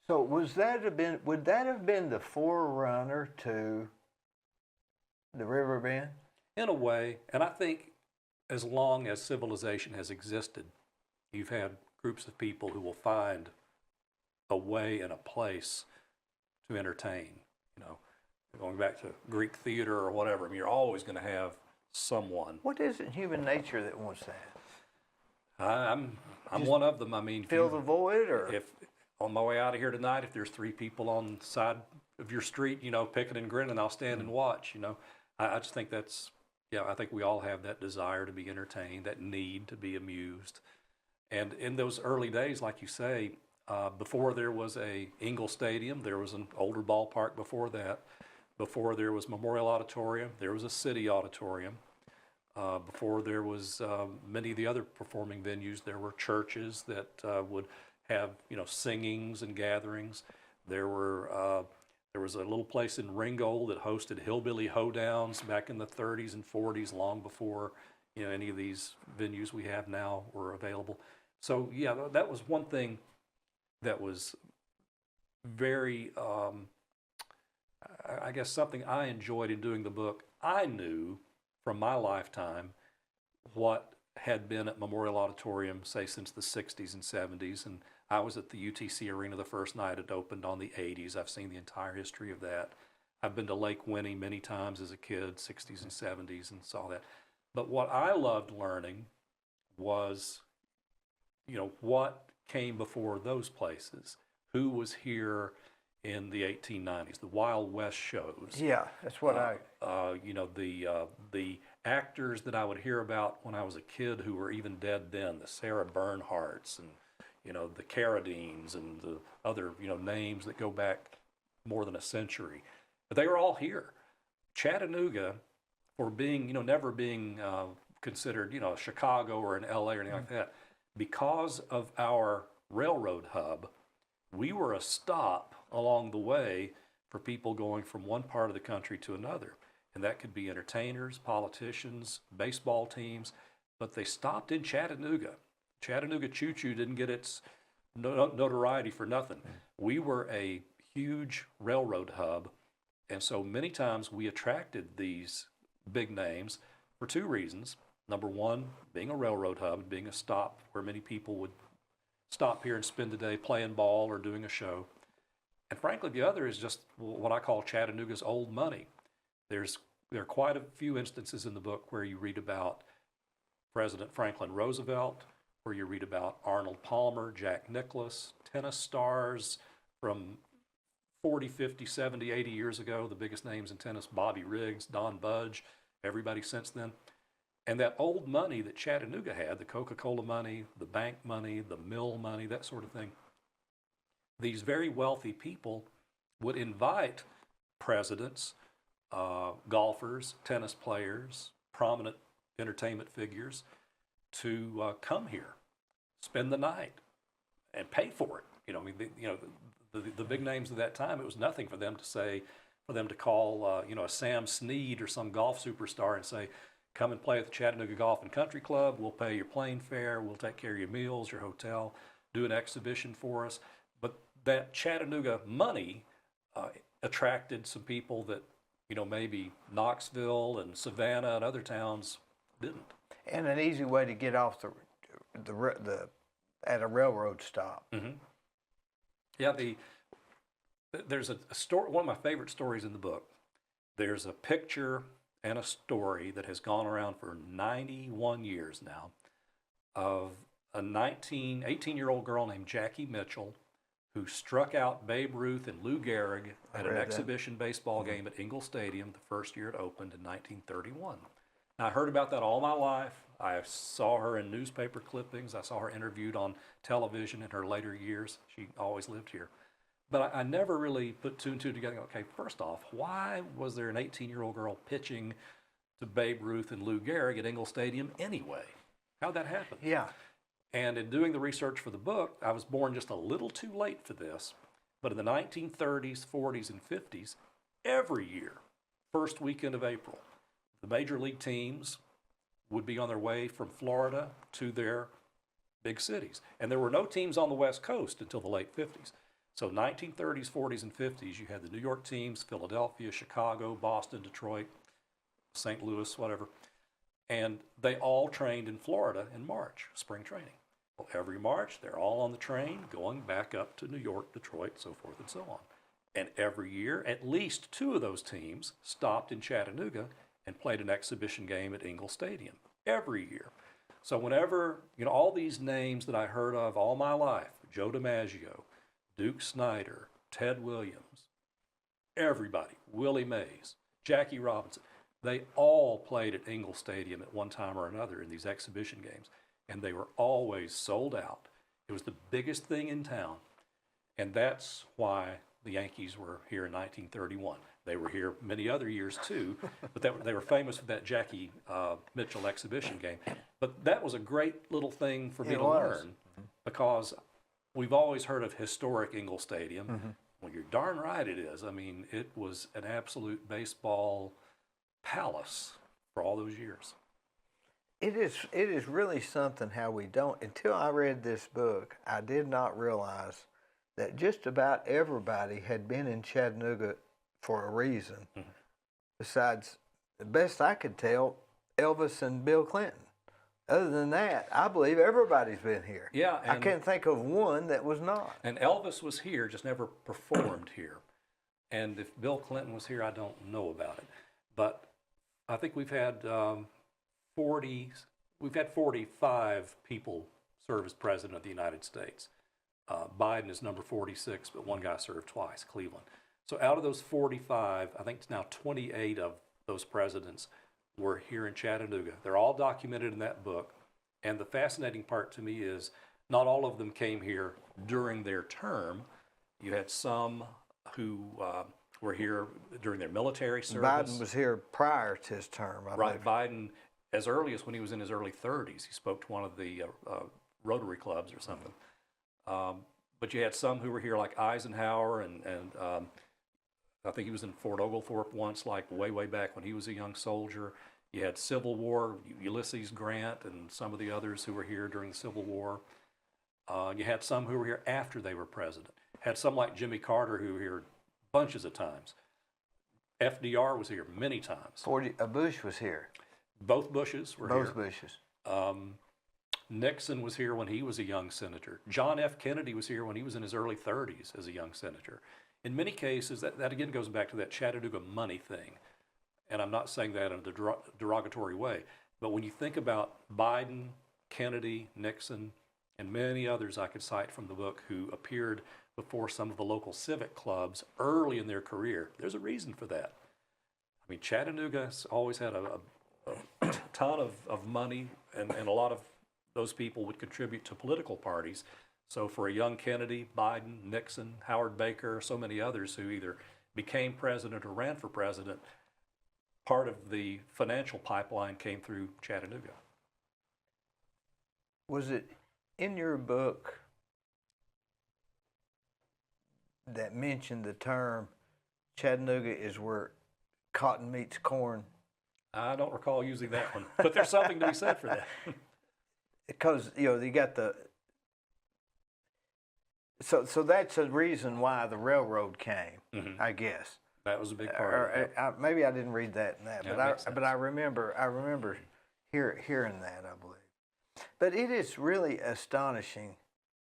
So would that have been the forerunner to the River Bend? In a way, and I think as long as civilization has existed, you've had groups of people who will find a way and a place to entertain. Going back to Greek theater or whatever, I mean, you're always going to have someone. What is it in human nature that wants that? I'm one of them. I mean, fill the void, or if on my way out of here tonight, if there's 3 people on the side of your street, picking and grinning, I'll stand and watch. I just think I think we all have that desire to be entertained, that need to be amused. And in those early days, like you say, before there was a Ingle Stadium, there was an older ballpark before that. Before there was Memorial Auditorium, there was a City Auditorium. Before there was many of the other performing venues, there were churches that would have singings and gatherings. There was a little place in Ringgold that hosted hillbilly hoedowns back in the 30s and 40s, long before any of these venues we have now were available. So yeah, that was one thing that was very. I guess something I enjoyed in doing the book. I knew from my lifetime what had been at Memorial Auditorium, say, since the 60s and 70s. And I was at the UTC Arena the first night it opened on the 80s. I've seen the entire history of that. I've been to Lake Winnie many times as a kid, 60s and 70s, and saw that. But what I loved learning was, what came before those places. Who was here in the 1890s, the Wild West shows. Yeah, that's what the actors that I would hear about when I was a kid who were even dead then, the Sarah Bernhardts and, the Carradines and the other, names that go back more than a century. But they were all here. Chattanooga, for being, never being considered, Chicago or an LA or anything like that. Because of our railroad hub, we were a stop along the way for people going from one part of the country to another. And that could be entertainers, politicians, baseball teams, but they stopped in Chattanooga. Chattanooga choo-choo didn't get its notoriety for nothing. We were a huge railroad hub, and so many times we attracted these big names for two reasons. Number one, being a railroad hub, being a stop where many people would stop here and spend the day playing ball or doing a show. And frankly, the other is just what I call Chattanooga's old money. There are quite a few instances in the book where you read about President Franklin Roosevelt, where you read about Arnold Palmer, Jack Nicklaus, tennis stars from 40, 50, 70, 80 years ago, the biggest names in tennis, Bobby Riggs, Don Budge, everybody since then. And that old money that Chattanooga had, the Coca-Cola money, the bank money, the mill money, that sort of thing, these very wealthy people would invite presidents, golfers, tennis players, prominent entertainment figures to come here, spend the night, and pay for it. The big names of that time, it was nothing for them to say, for them to call, a Sam Snead or some golf superstar and say, come and play at the Chattanooga Golf and Country Club. We'll pay your plane fare. We'll take care of your meals, your hotel, do an exhibition for us. But that Chattanooga money attracted some people that, maybe Knoxville and Savannah and other towns didn't. And an easy way to get off at a railroad stop. Mm-hmm. Yeah, there's a story. One of my favorite stories in the book. There's a picture and a story that has gone around for 91 years now of a 18-year-old girl named Jackie Mitchell who struck out Babe Ruth and Lou Gehrig at an exhibition baseball game at Ingle Stadium the first year it opened in 1931. Now, I heard about that all my life. I saw her in newspaper clippings. I saw her interviewed on television in her later years. She always lived here. But I never really put two and two together. Okay, first off, why was there an 18-year-old girl pitching to Babe Ruth and Lou Gehrig at Ingle Stadium anyway? How'd that happen? Yeah. And in doing the research for the book, I was born just a little too late for this. But in the 1930s, 40s, and 50s, every year, first weekend of April, the major league teams would be on their way from Florida to their big cities. And there were no teams on the West Coast until the late 50s. So 1930s, 40s, and 50s, you had the New York teams, Philadelphia, Chicago, Boston, Detroit, St. Louis, whatever. And they all trained in Florida in March, spring training. Well, every March, they're all on the train going back up to New York, Detroit, so forth and so on. And every year, at least two of those teams stopped in Chattanooga and played an exhibition game at Ingle Stadium every year. So whenever, all these names that I heard of all my life, Joe DiMaggio, Duke Snyder, Ted Williams, everybody, Willie Mays, Jackie Robinson, they all played at Ingle Stadium at one time or another in these exhibition games, and they were always sold out. It was the biggest thing in town, and that's why the Yankees were here in 1931. They were here many other years too, but they were famous for that Jackie Mitchell exhibition game. But that was a great little thing for me to learn, because we've always heard of historic Ingle Stadium. Mm-hmm. Well, you're darn right it is. I mean, it was an absolute baseball palace for all those years. It is really something how we don't. Until I read this book, I did not realize that just about everybody had been in Chattanooga for a reason. Mm-hmm. Besides, the best I could tell, Elvis and Bill Clinton. Other than that, I believe everybody's been here. Yeah, I can't think of one that was not. And Elvis was here, just never performed here. And if Bill Clinton was here, I don't know about it. But I think we've had 45 people serve as president of the United States. Biden is number 46, but one guy served twice, Cleveland. So out of those 45, I think it's now 28 of those presidents were here in Chattanooga. They're all documented in that book. And the fascinating part to me is not all of them came here during their term. You had some who were here during their military service. Biden was here prior to his term, I Right, believe. Biden, as early as when he was in his early 30s, he spoke to one of the Rotary clubs or something. But you had some who were here like Eisenhower, and I think he was in Fort Oglethorpe once, like way back when he was a young soldier. You had Civil War, Ulysses Grant and some of the others who were here during the Civil War. You had some who were here after they were president. Had some like Jimmy Carter who were here bunches of times. FDR was here many times. Bush was here. Both Bushes were here. Both Bushes. Nixon was here when he was a young senator. John F. Kennedy was here when he was in his early 30s as a young senator. In many cases, that again goes back to that Chattanooga money thing. And I'm not saying that in a derogatory way. But when you think about Biden, Kennedy, Nixon, and many others I could cite from the book who appeared before some of the local civic clubs early in their career, there's a reason for that. I mean, Chattanooga's always had a ton of money, and a lot of those people would contribute to political parties. So for a young Kennedy, Biden, Nixon, Howard Baker, so many others who either became president or ran for president, part of the financial pipeline came through Chattanooga. Was it in your book that mentioned the term Chattanooga is where cotton meets corn? I don't recall using that one, but there's something to be said for that. Because, you got so that's a reason why the railroad came, I guess. That was a big part of it. Maybe I didn't read that in that, Yeah, but I remember hearing that, I believe. But it is really astonishing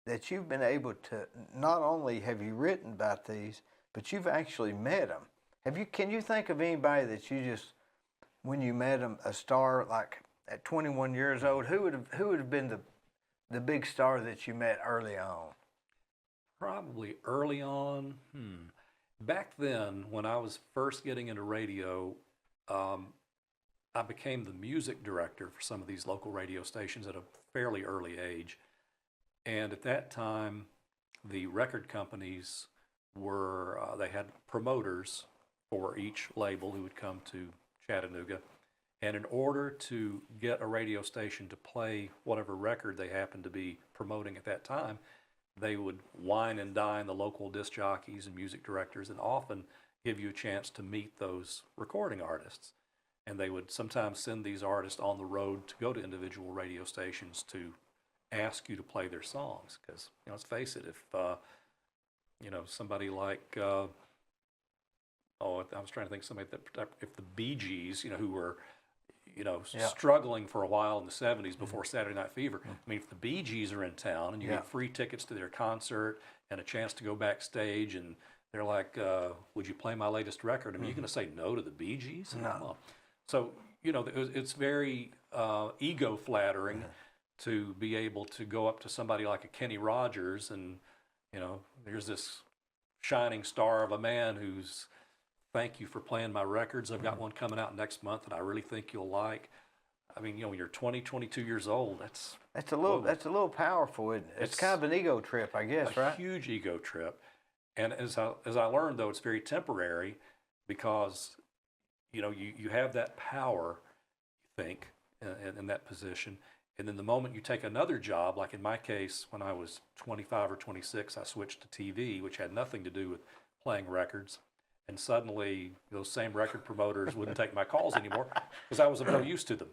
that you've been able to, not only have you written about these, but you've actually met them. Can you think of anybody that you just, when you met them, a star like at 21 years old, who would have been the big star that you met early on? Probably early on. Back then, when I was first getting into radio, I became the music director for some of these local radio stations at a fairly early age. And at that time, the record companies they had promoters for each label who would come to Chattanooga. And in order to get a radio station to play whatever record they happened to be promoting at that time, they would wine and dine the local disc jockeys and music directors and often give you a chance to meet those recording artists. And they would sometimes send these artists on the road to go to individual radio stations to ask you to play their songs. Because, let's face it, if, somebody like, I was trying to think of somebody that, if the Bee Gees, who were, struggling for a while in the 70s before Saturday Night Fever. I mean, if the Bee Gees are in town and you get free tickets to their concert and a chance to go backstage and they're like, would you play my latest record? I mean, you're going to say no to the Bee Gees? No. So, it's very ego flattering to be able to go up to somebody like a Kenny Rogers and, there's this shining star of a man who's, thank you for playing my records. I've got one coming out next month that I really think you'll like. I mean, when you're 20, 22 years old, that's a little powerful, isn't it? It's kind of an ego trip, I guess, right? A huge ego trip. And as I learned, though, it's very temporary because, you have that power, you think, in that position. And then the moment you take another job, like in my case, when I was 25 or 26, I switched to TV, which had nothing to do with playing records. And suddenly, those same record promoters wouldn't take my calls anymore because I was no use to them.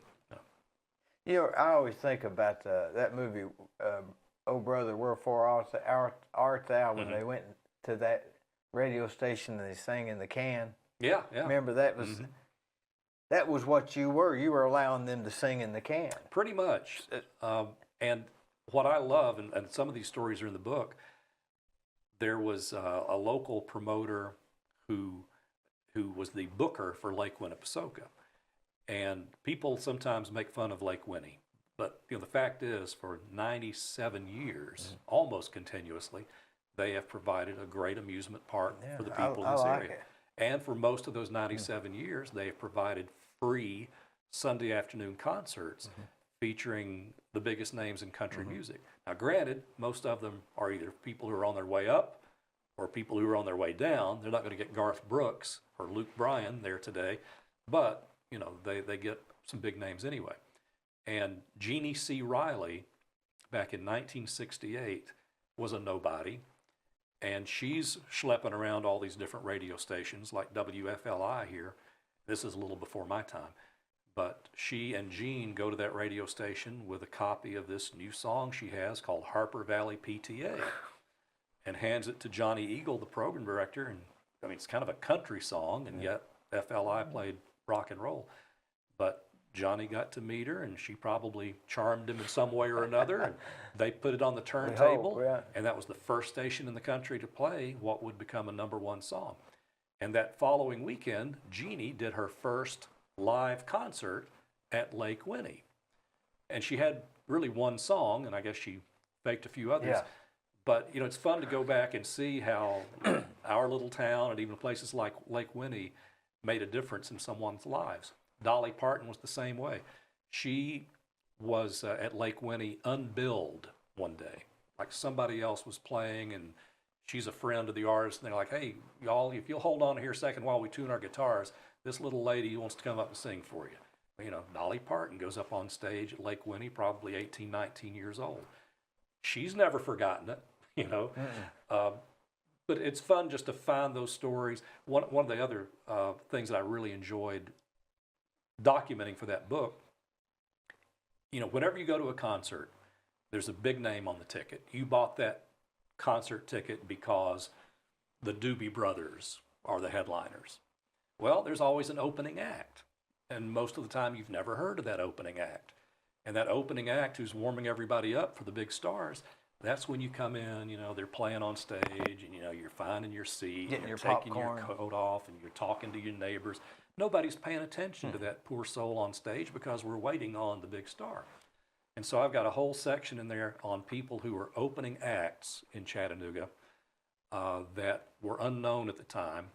I always think about that movie, Oh Brother, Wherefore Art Thou, when they went to that radio station and they sang in the can. Yeah. Remember that was what you were. You were allowing them to sing in the can. Pretty much. And what I love, and some of these stories are in the book, there was a local promoter who was the booker for Lake Winnipesaukee. And people sometimes make fun of Lake Winnie. But the fact is, for 97 years, almost continuously, they have provided a great amusement park for the people in this area. It. And for most of those 97 years, they have provided free Sunday afternoon concerts featuring the biggest names in country music. Now, granted, most of them are either people who are on their way up or people who are on their way down. They're not going to get Garth Brooks or Luke Bryan there today, but you know, they get some big names anyway. And Jeannie C. Riley, back in 1968, was a nobody, and she's schlepping around all these different radio stations like WFLI here. This is a little before my time, but she and Gene go to that radio station with a copy of this new song she has called Harper Valley PTA, and hands it to Johnny Eagle, the program director. And I mean, it's kind of a country song, and yet FLI played rock and roll. But Johnny got to meet her, and she probably charmed him in some way or another, and they put it on the turntable, and that was the first station in the country to play what would become a #1 song. And that following weekend, Jeannie did her first live concert at Lake Winnie. And she had really one song, and I guess she faked a few others. Yeah. But, you know, it's fun to go back and see how our little town and even places like Lake Winnie made a difference in someone's lives. Dolly Parton was the same way. She was at Lake Winnie unbilled one day. Like somebody else was playing, and she's a friend of the artist, and they're like, hey, y'all, if you'll hold on here a second while we tune our guitars, this little lady wants to come up and sing for you. You know, Dolly Parton goes up on stage at Lake Winnie, probably 18, 19 years old. She's never forgotten it, you know. But it's fun just to find those stories. One of the other things that I really enjoyed documenting for that book, you know, whenever you go to a concert, there's a big name on the ticket. You bought that concert ticket because the Doobie Brothers are the headliners. Well, there's always an opening act, and most of the time you've never heard of that opening act. And that opening act who's warming everybody up for the big stars, that's when you come in, you know, they're playing on stage, and, you know, you're finding your seat, getting you're your taking popcorn, your coat off, and you're talking to your neighbors. Nobody's paying attention to that poor soul on stage because we're waiting on the big star. And so I've got a whole section in there on people who were opening acts in Chattanooga that were unknown at the time.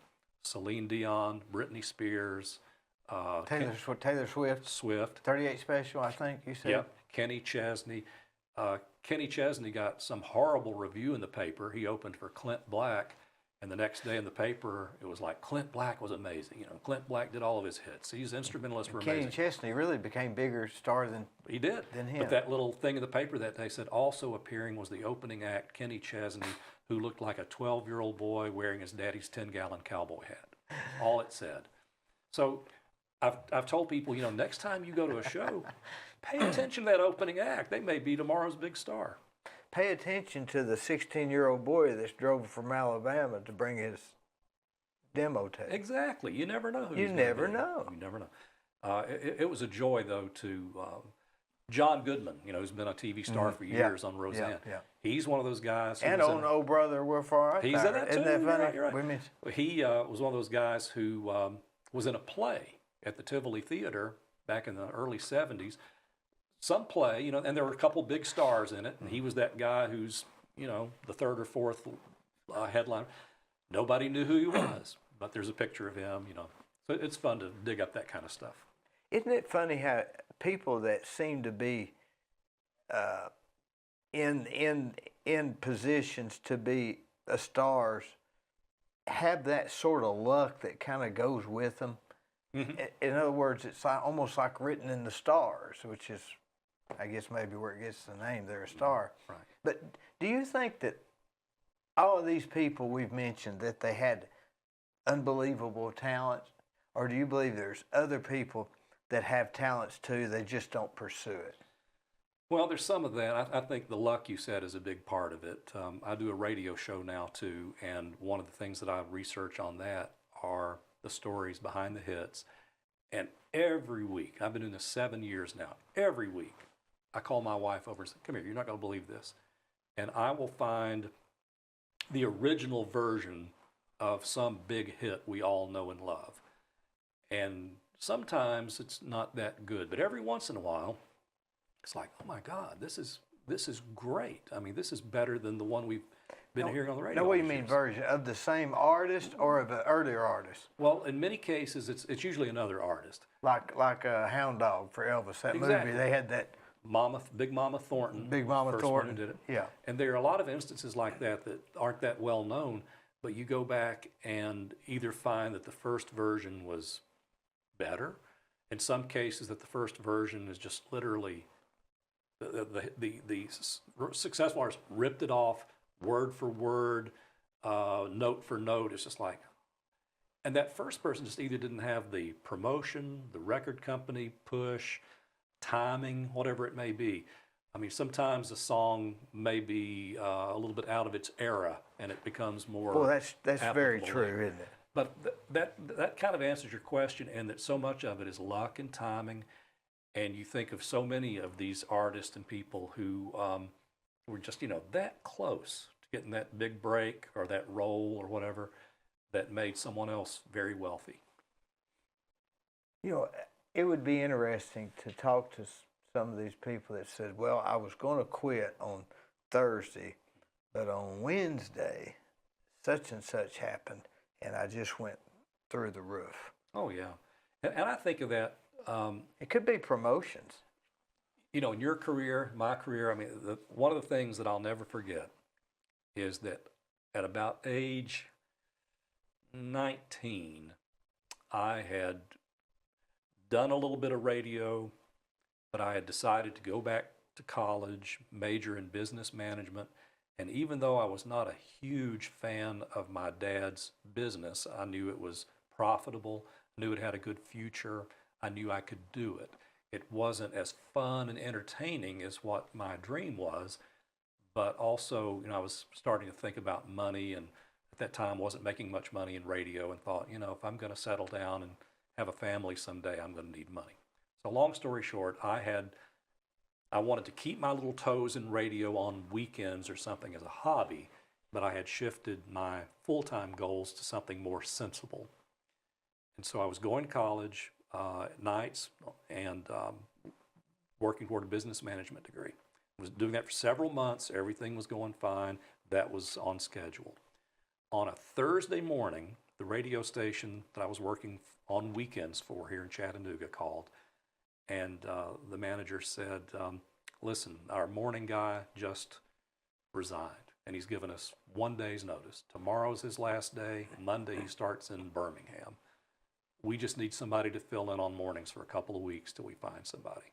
Celine Dion, Britney Spears, Taylor Swift, 38 Special, I think you said. Yep, Kenny Chesney. Kenny Chesney got some horrible review in the paper. He opened for Clint Black, and the next day in the paper, it was like, Clint Black was amazing. You know, Clint Black did all of his hits. These instrumentalists were amazing. Kenny Chesney really became bigger star than he did. Than him. But that little thing in the paper that day said, also appearing was the opening act, Kenny Chesney, who looked like a 12-year-old boy wearing his daddy's 10-gallon cowboy hat. All it said. So I've told people, you know, next time you go to a show, pay attention to that opening act. They may be tomorrow's big star. Pay attention to the 16-year-old boy that's drove from Alabama to bring his demo tape. Exactly. You never know who You never know. You never know. It was a joy, though, to John Goodman, you know, who's been a TV star for years on Roseanne. Yeah. He's one of those guys. And on Oh Brother, We're Far Out. He's in that too. Isn't that funny? You're right. He was one of those guys who was in a play at the Tivoli Theater back in the early 70s. Some play, you know, and there were a couple big stars in it, and he was that guy who's, you know, the third or fourth headliner. Nobody knew who he was, but there's a picture of him, you know. So it's fun to dig up that kind of stuff. Isn't it funny how people that seem to be in positions to be stars have that sort of luck that kind of goes with them? Mm-hmm. In other words, it's like, almost like written in the stars, which is, I guess, maybe where it gets the name. They're a star. Right. But do you think that all of these people we've mentioned, that they had unbelievable talents, or do you believe there's other people that have talents too, they just don't pursue it? Well, there's some of that. I think the luck you said is a big part of it. I do a radio show now too, and one of the things that I research on that are the stories behind the hits. And every week, I've been doing this 7 years now, every week, I call my wife over and say, come here, you're not going to believe this. And I will find the original version of some big hit we all know and love. And sometimes it's not that good, but every once in a while, it's like, oh my God, this is great. I mean, this is better than the one we've been hearing on the radio. Now, what do you mean version? Of the same artist or of an earlier artist? Well, in many cases, it's usually another artist. Like a Hound Dog for Elvis, that movie, they had that. Big Mama Thornton. Big Mama first Thornton one who did it. Yeah. And there are a lot of instances like that that aren't that well known, but you go back and either find that the first version was better, in some cases that the first version is just literally the successful artist ripped it off word for word, note for note. It's just like, and that first person just either didn't have the promotion, the record company push, timing, whatever it may be. I mean, sometimes a song may be a little bit out of its era, and it becomes more. Well, that's very applicable true, later. isn't it? But that kind of answers your question, and that so much of it is luck and timing. And you think of so many of these artists and people who were just, that close to getting that big break or that role or whatever that made someone else very wealthy. It would be interesting to talk to some of these people that said, well, I was going to quit on Thursday, but on Wednesday, such and such happened, and I just went through the roof. Oh, yeah. And I think of that. It could be promotions. In your career, my career, I mean, one of the things that I'll never forget is that at about age 19, I had done a little bit of radio, but I had decided to go back to college, major in business management. And even though I was not a huge fan of my dad's business, I knew it was profitable, knew it had a good future. I knew I could do it. It wasn't as fun and entertaining as what my dream was, but also, I was starting to think about money, and at that time wasn't making much money in radio, and thought, if I'm going to settle down and have a family someday, I'm going to need money. So long story short, I wanted to keep my little toes in radio on weekends or something as a hobby, but I had shifted my full-time goals to something more sensible. And so I was going to college at nights and working toward a business management degree. I was doing that for several months. Everything was going fine. That was on schedule. On a Thursday morning, the radio station that I was working on weekends for here in Chattanooga called, and the manager said, listen, our morning guy just resigned, and he's given us 1 day's notice. Tomorrow's his last day. Monday he starts in Birmingham. We just need somebody to fill in on mornings for a couple of weeks till we find somebody.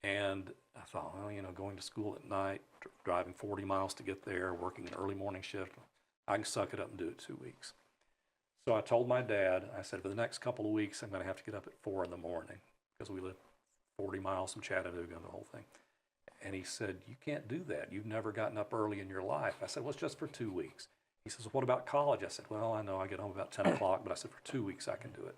And I thought, well, going to school at night, driving 40 miles to get there, working an early morning shift, I can suck it up and do it 2 weeks. So I told my dad, I said, for the next couple of weeks, I'm going to have to get up at 4 in the morning because we live 40 miles from Chattanooga and the whole thing. And he said, you can't do that. You've never gotten up early in your life. I said, well, it's just for 2 weeks. He says, what about college? I said, well, I know I get home about 10 o'clock, but I said, for 2 weeks I can do it.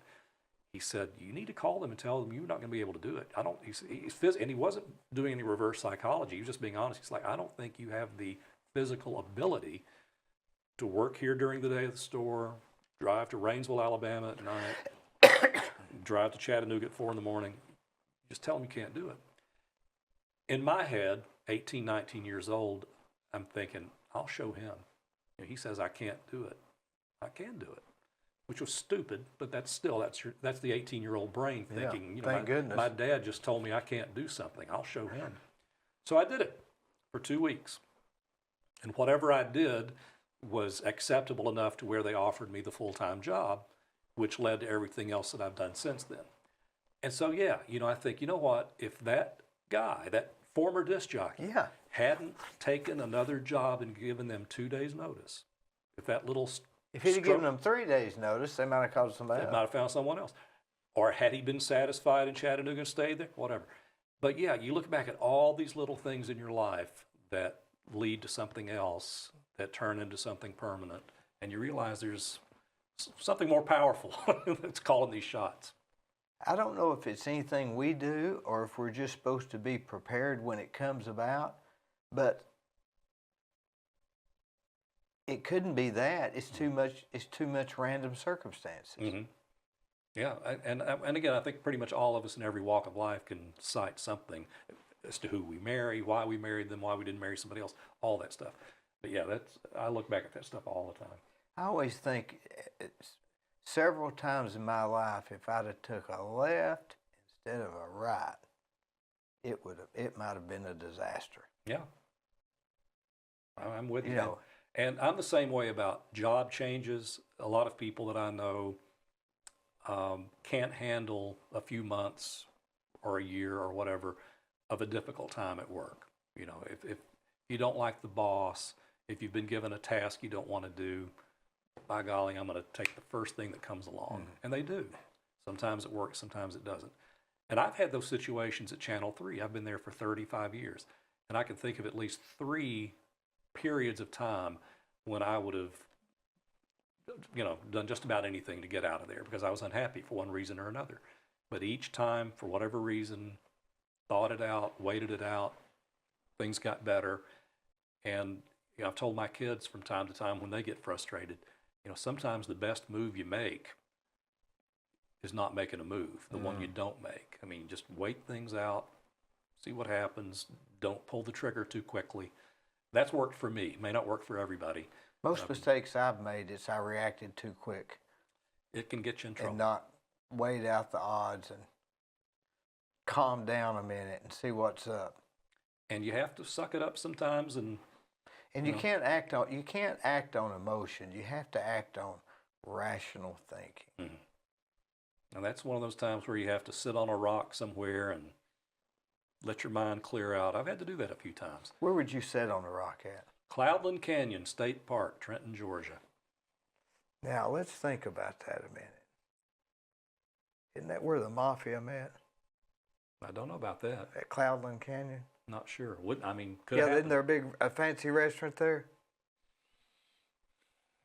He said, you need to call them and tell them you're not going to be able to do it. And he wasn't doing any reverse psychology. He was just being honest. He's like, I don't think you have the physical ability to work here during the day at the store, drive to Rainsville, Alabama at night, drive to Chattanooga at 4 in the morning. Just tell them you can't do it. In my head, 18, 19 years old, I'm thinking, I'll show him. He says I can't do it. I can do it, which was stupid, but that's the 18-year-old brain thinking, thank goodness. My dad just told me I can't do something. I'll show him. So I did it for 2 weeks. And whatever I did was acceptable enough to where they offered me the full-time job, which led to everything else that I've done since then. And so, I think, what, if that guy, that former disc jockey, hadn't taken another job and given them 2 days' notice, if he'd have given them 3 days' notice, they might have called somebody else. They might have found someone else. Or had he been satisfied in Chattanooga and stayed there, whatever. But you look back at all these little things in your life that lead to something else, that turn into something permanent, and you realize there's something more powerful that's calling these shots. I don't know if it's anything we do or if we're just supposed to be prepared when it comes about, but it couldn't be that. It's too much random circumstances. Mm-hmm. Yeah, and again, I think pretty much all of us in every walk of life can cite something as to who we marry, why we married them, why we didn't marry somebody else, all that stuff. But I look back at that stuff all the time. I always think several times in my life, if I'd have took a left instead of a right, it might have been a disaster. Yeah, I'm with you. And I'm the same way about job changes. A lot of people that I know can't handle a few months or a year or whatever of a difficult time at work. You know, if you don't like the boss, if you've been given a task you don't want to do, by golly, I'm going to take the first thing that comes along. And they do. Sometimes it works, sometimes it doesn't. And I've had those situations at Channel 3. I've been there for 35 years. And I can think of at least 3 periods of time when I would have, done just about anything to get out of there because I was unhappy for one reason or another. But each time, for whatever reason, thought it out, waited it out, things got better. And I've told my kids from time to time when they get frustrated, sometimes the best move you make is not making a move, the one you don't make. I mean, just wait things out, see what happens, don't pull the trigger too quickly. That's worked for me. It may not work for everybody. Most mistakes I've made is I reacted too quick. It can get you in trouble. And not weighed out the odds and calm down a minute and see what's up. And you have to suck it up sometimes and you can't act on emotion. You have to act on rational thinking. Mm-hmm. And that's one of those times where you have to sit on a rock somewhere and let your mind clear out. I've had to do that a few times. Where would you sit on a rock at? Cloudland Canyon State Park, Trenton, Georgia. Now, let's think about that a minute. Isn't that where the mafia met? I don't know about that. At Cloudland Canyon? Not sure. Could yeah, happen. isn't there a fancy restaurant there?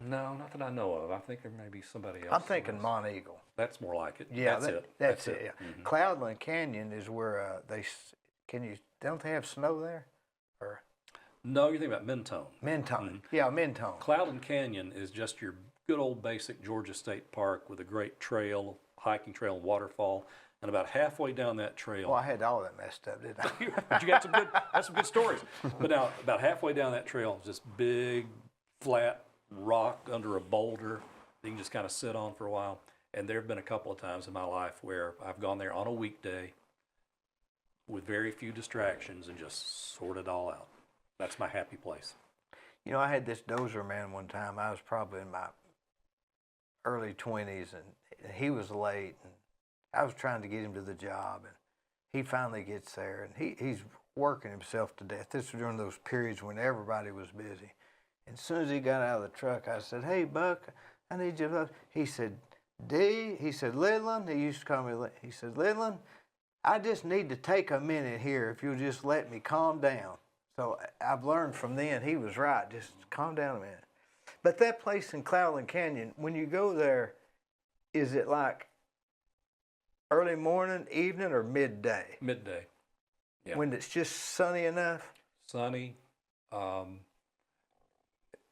No, not that I know of. I think there may be somebody else. I'm thinking Monteagle. That's more like it. Yeah, that's it. Yeah. Mm-hmm. Cloudland Canyon is where don't they have snow there? Or no, you're thinking about Mentone. Mentone. Mm-hmm. Yeah, Mentone. Cloudland Canyon is just your good old basic Georgia State Park with a great trail, hiking trail, and waterfall. And about halfway down that trail. Well, I had all that messed up, didn't I? But you got some good stories. But now, about halfway down that trail is this big, flat rock under a boulder that you can just kind of sit on for a while. And there have been a couple of times in my life where I've gone there on a weekday with very few distractions and just sort it all out. That's my happy place. I had this dozer man one time. I was probably in my early 20s, and he was late. And I was trying to get him to the job, and he finally gets there, and he's working himself to death. This was during those periods when everybody was busy. And as soon as he got out of the truck, I said, "Hey, Buck, I need you to..." He said, "Dee," he said, "Lidland," he used to call me, he said, "Lidland, I just need to take a minute here if you'll just let me calm down." So I've learned from then, he was right, just calm down a minute. But that place in Cloudland Canyon, when you go there, is it like early morning, evening, or midday? Midday. Yeah. When it's just sunny enough? Sunny.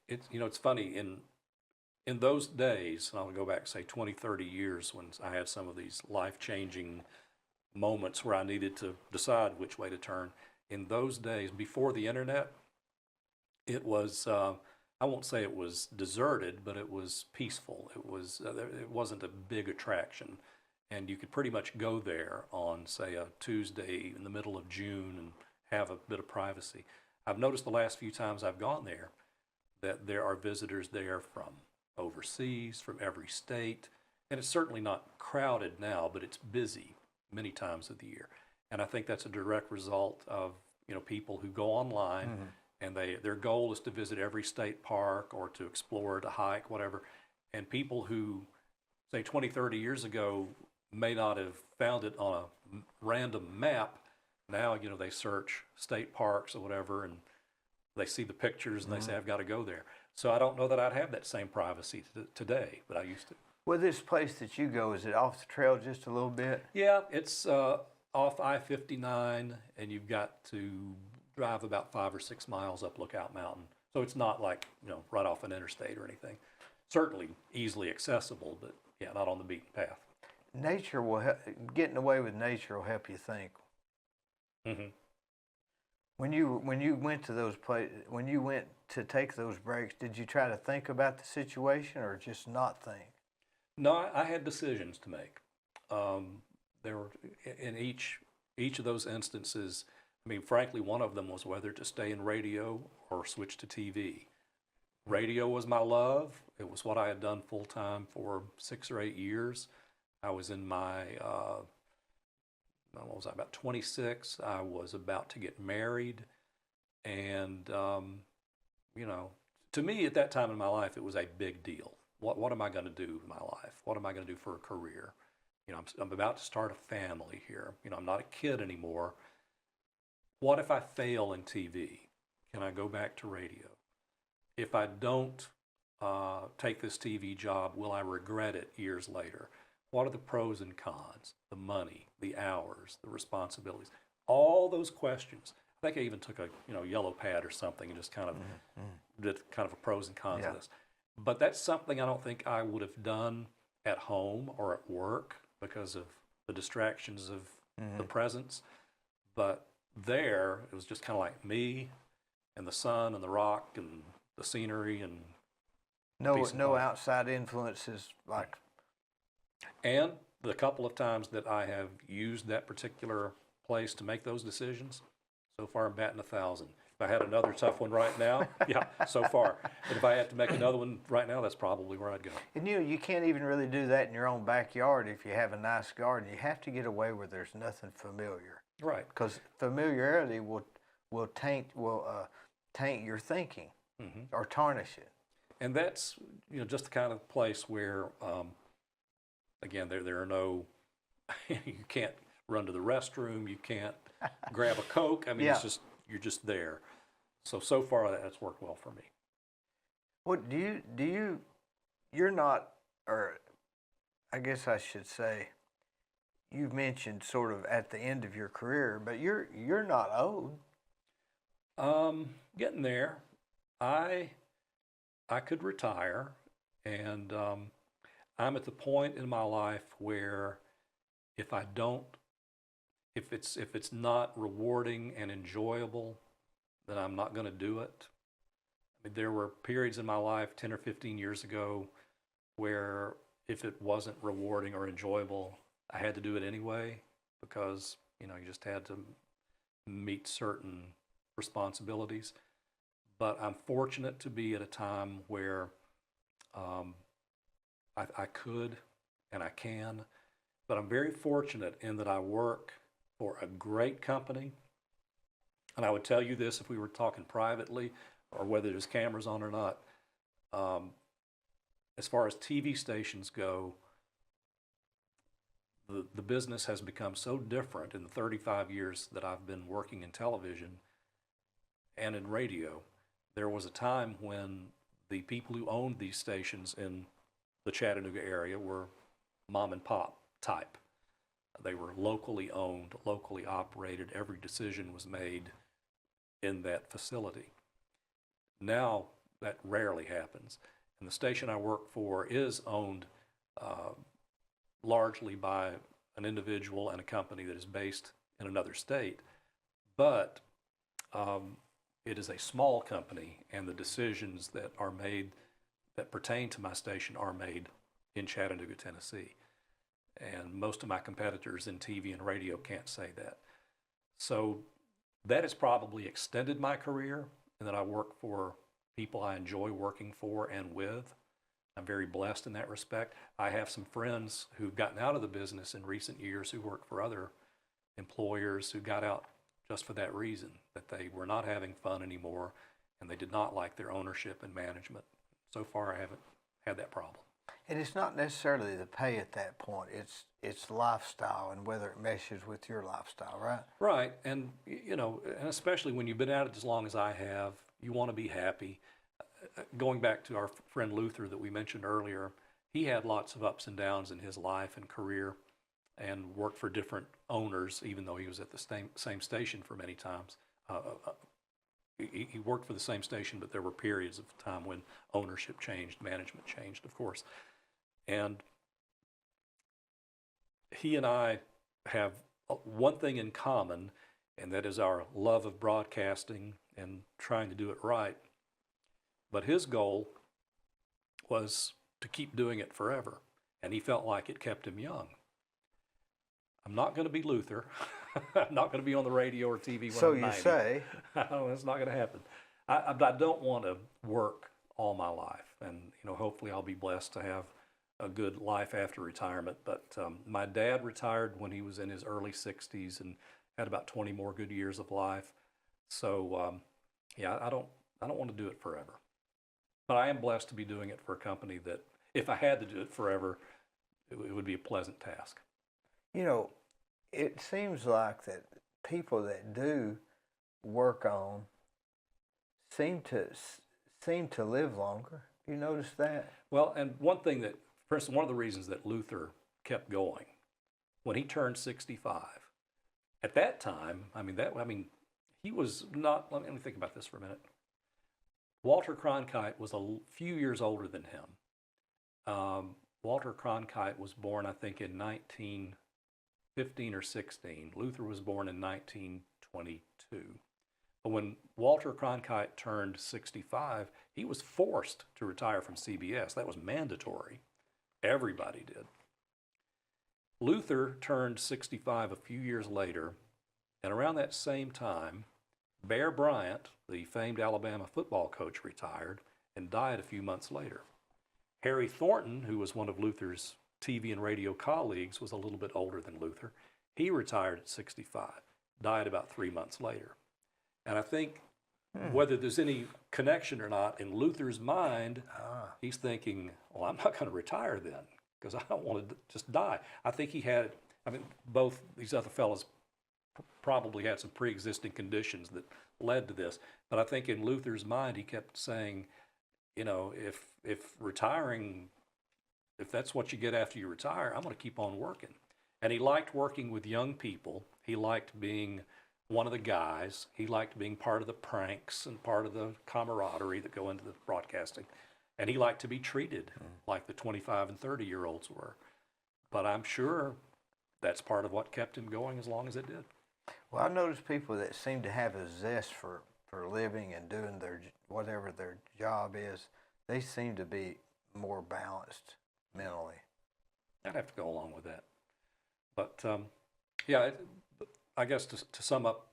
It's funny, in those days, and I'll go back, say, 20, 30 years when I had some of these life-changing moments where I needed to decide which way to turn. In those days, before the internet, it was, I won't say it was deserted, but it was peaceful. It wasn't a big attraction. And you could pretty much go there on, say, a Tuesday in the middle of June and have a bit of privacy. I've noticed the last few times I've gone there that there are visitors there from overseas, from every state. And it's certainly not crowded now, but it's busy many times of the year. And I think that's a direct result of, people who go online and their goal is to visit every state park or to explore, to hike, whatever. And people who, say, 20, 30 years ago may not have found it on a random map. Now, they search state parks or whatever, and they see the pictures and they say, I've got to go there. So I don't know that I'd have that same privacy today, but I used to. Well, this place that you go, is it off the trail just a little bit? Yeah, it's off I-59, and you've got to drive about 5 or 6 miles up Lookout Mountain. So it's not like, right off an interstate or anything. Certainly easily accessible, but yeah, not on the beaten path. Nature will getting away with nature will help you think. Mm-hmm. When you went to those places, when you went to take those breaks, did you try to think about the situation or just not think? No, I had decisions to make. There were in each of those instances. I mean, frankly, one of them was whether to stay in radio or switch to TV. Radio was my love. It was what I had done full time for 6 or 8 years. I was in my, what was I, about 26. I was about to get married. And, you know, to me at that time in my life, it was a big deal. What am I going to do with my life? What am I going to do for a career? You know, I'm about to start a family here. You know, I'm not a kid anymore. What if I fail in TV? Can I go back to radio? If I don't take this TV job, will I regret it years later? What are the pros and cons? The money, the hours, the responsibilities, all those questions. I think I even took a yellow pad or something and just kind of did kind of a pros and cons of this. But that's something I don't think I would have done at home or at work because of the distractions of the presence. But there, it was just kind of like me and the sun and the rock and the scenery and no outside influences like. And the couple of times that I have used that particular place to make those decisions, so far I'm batting 1,000. If I had another tough one right now, so far. But if I had to make another one right now, that's probably where I'd go. And you can't even really do that in your own backyard if you have a nice garden. You have to get away where there's nothing familiar. Right. Because familiarity will taint your thinking or tarnish it. And that's just the kind of place where, again, there are no, you can't run to the restroom, you can't grab a Coke. I mean, it's just, you're just there. So far that's worked well for me. What you're not, or I guess I should say, you've mentioned sort of at the end of your career, but you're not old. Getting there. I could retire, and I'm at the point in my life where if it's not rewarding and enjoyable, then I'm not going to do it. I mean, there were periods in my life 10 or 15 years ago where if it wasn't rewarding or enjoyable, I had to do it anyway because, you just had to meet certain responsibilities. But I'm fortunate to be at a time where I could and I can, but I'm very fortunate in that I work for a great company. And I would tell you this if we were talking privately or whether there's cameras on or not. As far as TV stations go, the business has become so different in the 35 years that I've been working in television and in radio. There was a time when the people who owned these stations in the Chattanooga area were mom and pop type. They were locally owned, locally operated. Every decision was made in that facility. Now that rarely happens. And the station I work for is owned largely by an individual and a company that is based in another state. But it is a small company, and the decisions that are made that pertain to my station are made in Chattanooga, Tennessee. And most of my competitors in TV and radio can't say that. So that has probably extended my career, and that I work for people I enjoy working for and with. I'm very blessed in that respect. I have some friends who've gotten out of the business in recent years who work for other employers who got out just for that reason, that they were not having fun anymore and they did not like their ownership and management. So far, I haven't had that problem. And it's not necessarily the pay at that point. It's lifestyle and whether it meshes with your lifestyle, right? Right. And, and especially when you've been at it as long as I have, you want to be happy. Going back to our friend Luther that we mentioned earlier, he had lots of ups and downs in his life and career and worked for different owners, even though he was at the same station for many times. He worked for the same station, but there were periods of time when ownership changed, management changed, of course. And he and I have one thing in common, and that is our love of broadcasting and trying to do it right. But his goal was to keep doing it forever, and he felt like it kept him young. I'm not going to be Luther. I'm not going to be on the radio or TV when so I'm 90. So you say. That's not going to happen. I don't want to work all my life. And, hopefully I'll be blessed to have a good life after retirement. But my dad retired when he was in his early 60s and had about 20 more good years of life. So, yeah, I don't want to do it forever. But I am blessed to be doing it for a company that, if I had to do it forever, it would be a pleasant task. It seems like that people that do work on seem to live longer. You notice that? Well, and one thing that, for instance, one of the reasons that Luther kept going, when he turned 65, at that time, he was not, let me think about this for a minute. Walter Cronkite was a few years older than him. Walter Cronkite was born, I think, in 1915 or 16. Luther was born in 1922. But when Walter Cronkite turned 65, he was forced to retire from CBS. That was mandatory. Everybody did. Luther turned 65 a few years later, and around that same time, Bear Bryant, the famed Alabama football coach, retired and died a few months later. Harry Thornton, who was one of Luther's TV and radio colleagues, was a little bit older than Luther. He retired at 65, died about 3 months later. And I think whether there's any connection or not, in Luther's mind, he's thinking, well, I'm not going to retire then because I don't want to just die. I think he had, both these other fellows probably had some pre-existing conditions that led to this. But I think in Luther's mind, he kept saying, if retiring, if that's what you get after you retire, I'm going to keep on working. And he liked working with young people. He liked being one of the guys. He liked being part of the pranks and part of the camaraderie that go into the broadcasting. And he liked to be treated like the 25 and 30-year-olds were. But I'm sure that's part of what kept him going as long as it did. Well, I noticed people that seem to have a zest for living and doing whatever their job is, they seem to be more balanced mentally. I'd have to go along with that. But, yeah, I guess to sum up,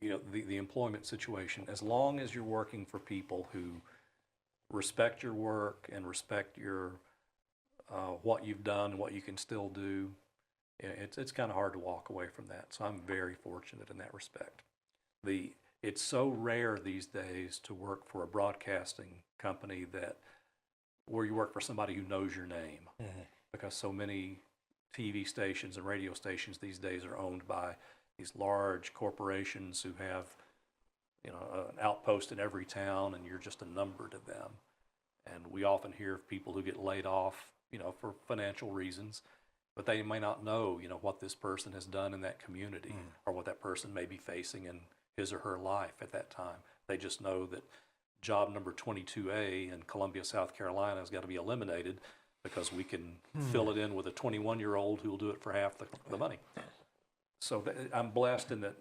the employment situation, as long as you're working for people who respect your work and respect your what you've done and what you can still do, it's kind of hard to walk away from that. So I'm very fortunate in that respect. It's so rare these days to work for a broadcasting company where you work for somebody who knows your name, because so many TV stations and radio stations these days are owned by these large corporations who have, an outpost in every town, and you're just a number to them. And we often hear of people who get laid off, for financial reasons, but they may not know, what this person has done in that community or what that person may be facing in his or her life at that time. They just know that job number 22A in Columbia, South Carolina has got to be eliminated because we can fill it in with a 21-year-old who will do it for half the money. So I'm blessed in that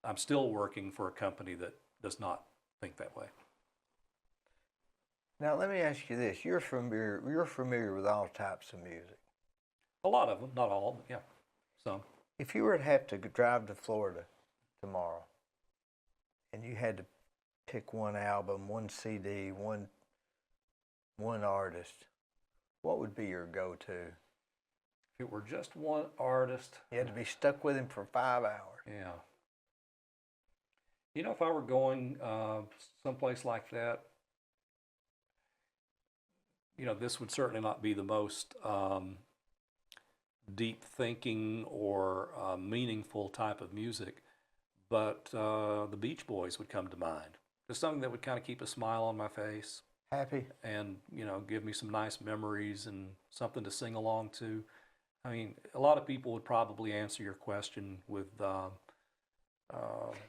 I'm still working for a company that does not think that way. Now, let me ask you this. You're familiar with all types of music. A lot of them, not all, but yeah, some. If you were to have to drive to Florida tomorrow and you had to pick one album, one CD, one artist, what would be your go-to? If it were just one artist. You had to be stuck with him for 5 hours. Yeah. If I were going someplace like that, this would certainly not be the most deep thinking or meaningful type of music, but the Beach Boys would come to mind. There's something that would kind of keep a smile on my face. Happy. And, give me some nice memories and something to sing along to. A lot of people would probably answer your question with...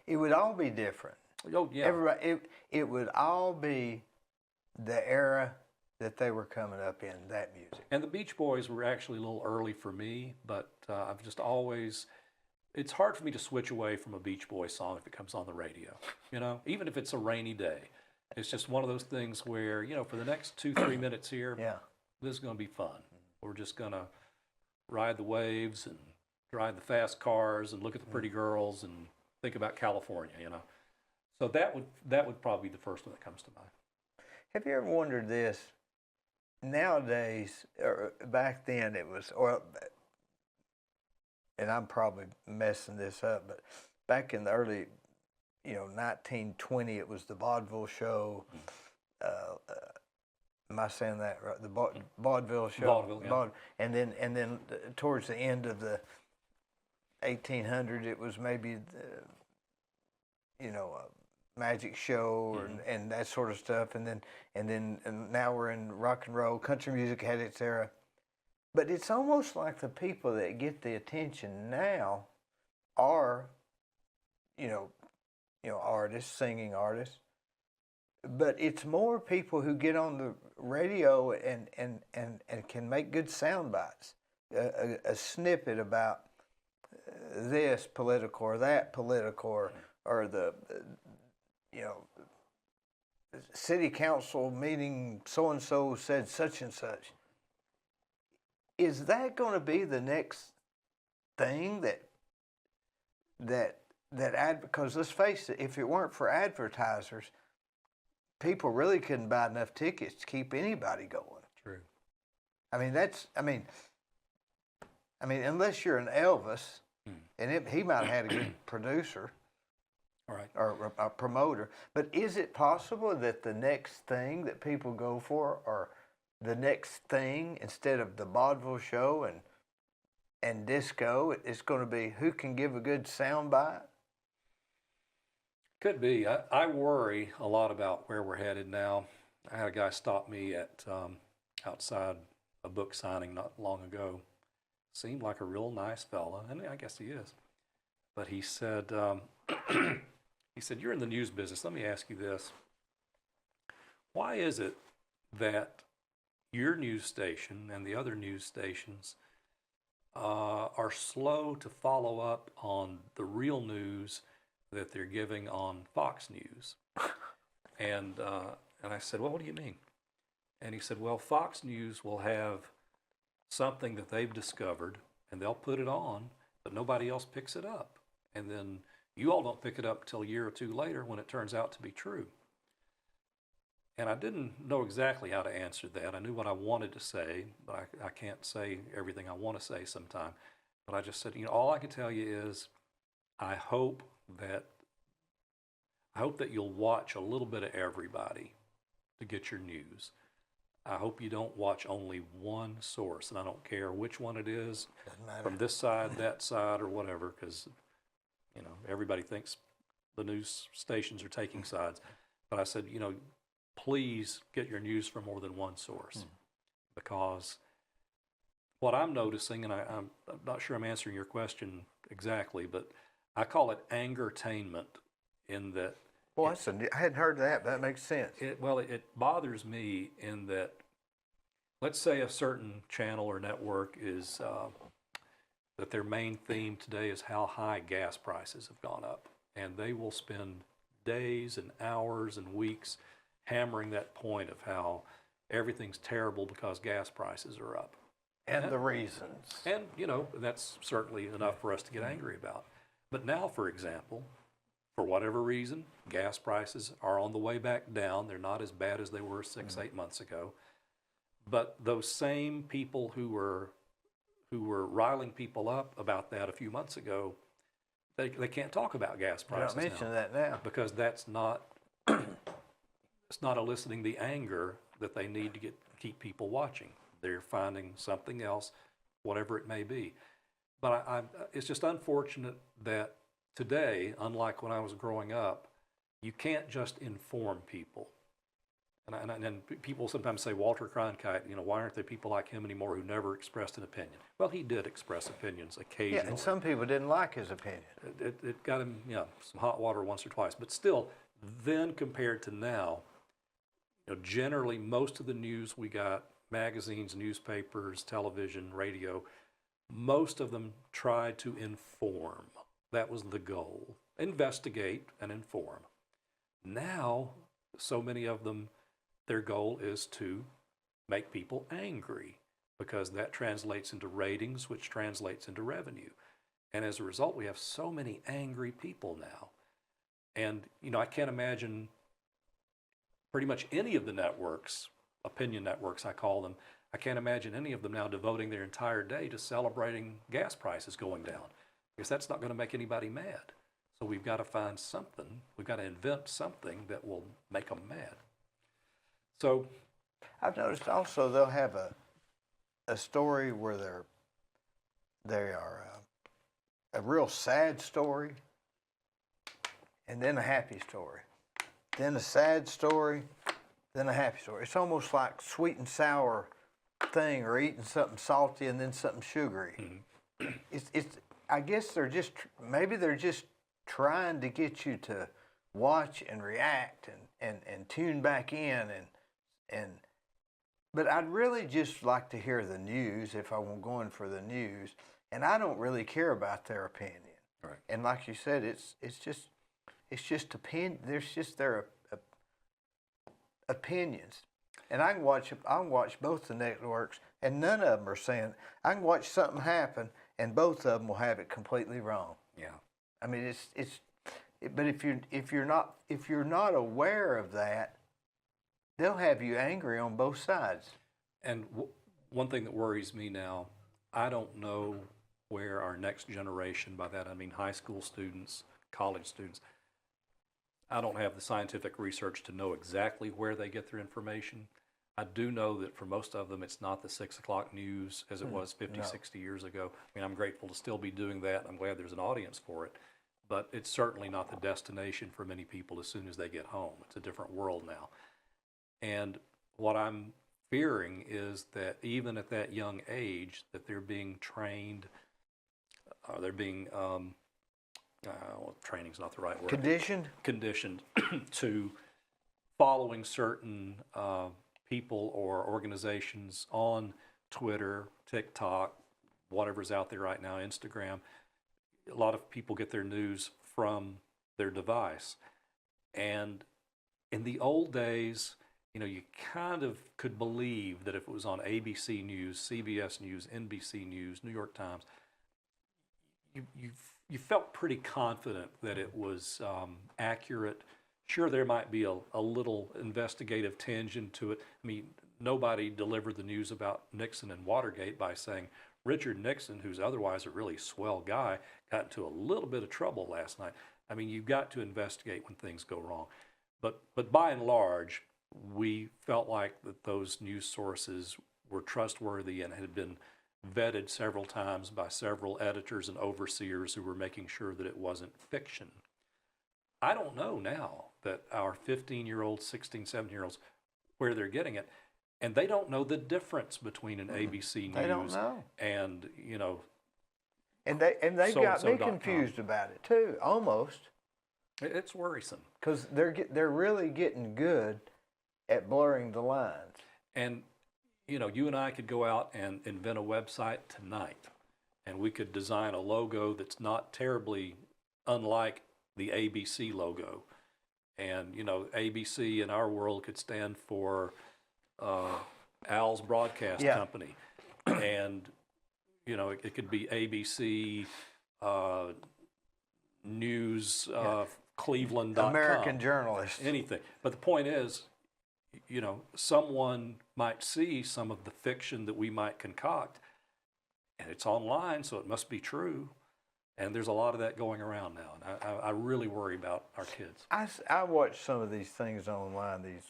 it would all be different. Oh, yeah. Everybody, it would all be the era that they were coming up in, that music. And the Beach Boys were actually a little early for me, but I've just always... It's hard for me to switch away from a Beach Boys song if it comes on the radio, even if it's a rainy day. It's just one of those things where, for the next 2-3 minutes here, this is going to be fun. We're just going to ride the waves and drive the fast cars and look at the pretty girls and think about California, So that would probably be the first one that comes to mind. Have you ever wondered this? Nowadays, or back then it was, or, and I'm probably messing this up, but back in the early, 1920, it was the vaudeville show. Am I saying that right? The vaudeville show. Vaudeville, yeah. And then towards the end of the 1800s, it was maybe a magic show and that sort of stuff. And now we're in rock and roll. Country music had its era, but it's almost like the people that get the attention now are, artists, singing artists. But it's more people who get on the radio and can make good sound bites. A snippet about this political or that political or the city council meeting, so and so said such and such. Is that going to be the next thing because let's face it, if it weren't for advertisers, people really couldn't buy enough tickets to keep anybody going. True. Unless you're an Elvis, and he might have had a good producer, right, or a promoter. But is it possible that the next thing that people go for, or the next thing instead of the vaudeville show and disco, it's going to be who can give a good sound bite? Could be. I worry a lot about where we're headed now. I had a guy stop me at outside a book signing not long ago. Seemed like a real nice fella, and I guess he is. But he said, "You're in the news business. Let me ask you this: why is it that your news station and the other news stations are slow to follow up on the real news that they're giving on Fox News?" And I said, "Well, what do you mean?" And he said, "Well, Fox News will have something that they've discovered, and they'll put it on, but nobody else picks it up. And then you all don't pick it up until a year or two later when it turns out to be true." And I didn't know exactly how to answer that. I knew what I wanted to say, but I can't say everything I want to say sometime. But I just said, all I can tell you is I hope that you'll watch a little bit of everybody to get your news. I hope you don't watch only one source, and I don't care which one it is, from this side, that side, or whatever, because everybody thinks the news stations are taking sides. But I said, please get your news from more than one source, because what I'm noticing, and I'm not sure I'm answering your question exactly, but I call it angertainment, in that. Well, I hadn't heard that, but that makes sense. It bothers me in that, let's say a certain channel or network is, that their main theme today is how high gas prices have gone up. And they will spend days and hours and weeks hammering that point of how everything's terrible because gas prices are up. And the reasons. And, that's certainly enough for us to get angry about. But now, for example, for whatever reason, gas prices are on the way back down. They're not as bad as they were 8 months ago. But those same people who were riling people up about that a few months ago, they can't talk about gas prices now. You're not mentioning that now. Because that's not it's not eliciting the anger that they need to keep people watching. They're finding something else, whatever it may be. But it's just unfortunate that today, unlike when I was growing up, you can't just inform people. And people sometimes say, Walter Cronkite, why aren't there people like him anymore who never expressed an opinion? Well, he did express opinions occasionally. Yeah, and some people didn't like his opinion. It got him, some hot water once or twice. But still, then compared to now, generally most of the news we got, magazines, newspapers, television, radio, most of them tried to inform. That was the goal. Investigate and inform. Now, so many of them, their goal is to make people angry, because that translates into ratings, which translates into revenue. And as a result, we have so many angry people now. And, I can't imagine pretty much any of the networks, opinion networks I call them, I can't imagine any of them now devoting their entire day to celebrating gas prices going down, because that's not going to make anybody mad. So we've got to find something, we've got to invent something that will make them mad. So I've noticed also they'll have a story where they are a real sad story, and then a happy story, then a sad story, then a happy story. It's almost like sweet and sour thing, or eating something salty and then something sugary. Mm-hmm. It's I guess maybe they're just trying to get you to watch and react and tune back in but I'd really just like to hear the news if I were going for the news, and I don't really care about their opinion. Right. And like you said, it's just opinion. There's just their opinions. And I can watch both the networks, and none of them are saying. I can watch something happen, and both of them will have it completely wrong. Yeah. I mean, but if you're not aware of that, they'll have you angry on both sides. And one thing that worries me now, I don't know where our next generation, by that I mean high school students, college students, I don't have the scientific research to know exactly where they get their information. I do know that for most of them, it's not the 6 o'clock news as it was 50, 60 years ago. I mean, I'm grateful to still be doing that. I'm glad there's an audience for it. But it's certainly not the destination for many people as soon as they get home. It's a different world now. And what I'm fearing is that even at that young age, that they're being trained, they're being, training's not the right word. Conditioned to following certain people or organizations on Twitter, TikTok, whatever's out there right now, Instagram. A lot of people get their news from their device. And in the old days, you kind of could believe that if it was on ABC News, CBS News, NBC News, New York Times, you felt pretty confident that it was accurate. Sure, there might be a little investigative tinge into it. I mean, nobody delivered the news about Nixon and Watergate by saying, Richard Nixon, who's otherwise a really swell guy, got into a little bit of trouble last night. I mean, you've got to investigate when things go wrong. But by and large, we felt like that those news sources were trustworthy and had been vetted several times by several editors and overseers who were making sure that it wasn't fiction. I don't know now that our 15-year-olds, 16, 17-year-olds, where they're getting it, and they don't know the difference between an ABC News they don't know. And, and they've got me confused about it too, almost. It's worrisome. Because they're really getting good at blurring the lines. And, you and I could go out and invent a website tonight, and we could design a logo that's not terribly unlike the ABC logo. And, ABC in our world could stand for Al's Broadcast Company. And, it could be ABC News, Cleveland.com. American Journalist. Anything. But the point is, someone might see some of the fiction that we might concoct, and it's online, so it must be true. And there's a lot of that going around now, and I really worry about our kids. I watch some of these things online, these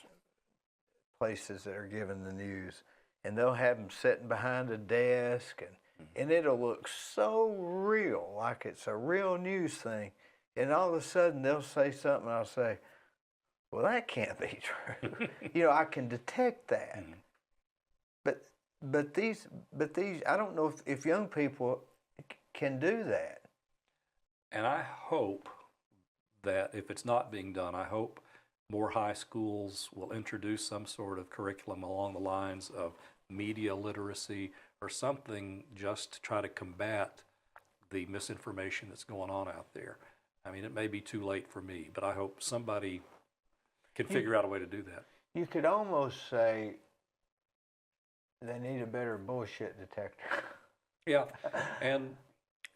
places that are giving the news, and they'll have them sitting behind a desk, and it'll look so real, like it's a real news thing. And all of a sudden, they'll say something, and I'll say, well, that can't be true. I can detect that. But these, I don't know if young people can do that. And I hope that if it's not being done, I hope more high schools will introduce some sort of curriculum along the lines of media literacy or something, just to try to combat the misinformation that's going on out there. I mean, it may be too late for me, but I hope somebody can figure out a way to do that. You could almost say they need a better bullshit detector. Yeah, and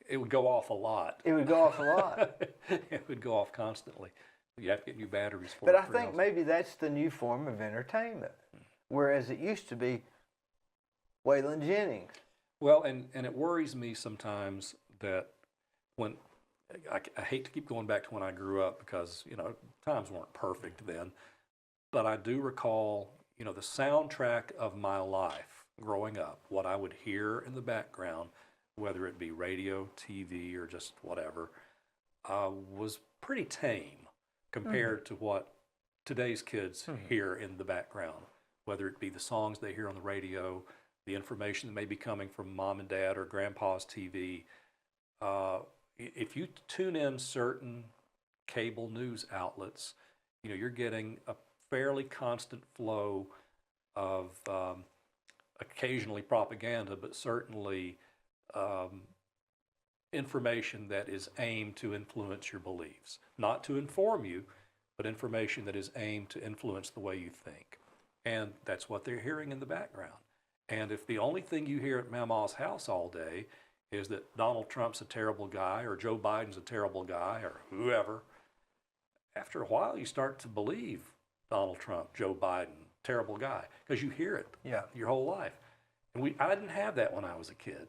it would go off a lot. It would go off a lot. It would go off constantly. You have to get new batteries for But it. I think maybe that's the new form of entertainment, whereas it used to be Waylon Jennings. Well, and it worries me sometimes that when I hate to keep going back to when I grew up because, you know, times weren't perfect then, but I do recall, you know, the soundtrack of my life growing up, what I would hear in the background, whether it be radio, TV, or just whatever, was pretty tame compared to what today's kids hear in the background, whether it be the songs they hear on the radio, the information that may be coming from mom and dad or grandpa's TV. If you tune in certain cable news outlets, you know, you're getting a fairly constant flow of occasionally propaganda, but certainly information that is aimed to influence your beliefs, not to inform you, but information that is aimed to influence the way you think. And that's what they're hearing in the background. And if the only thing you hear at Mama's house all day is that Donald Trump's a terrible guy or Joe Biden's a terrible guy or whoever, after a while you start to believe Donald Trump, Joe Biden, terrible guy, because you hear it your whole life. And I didn't have that when I was a kid.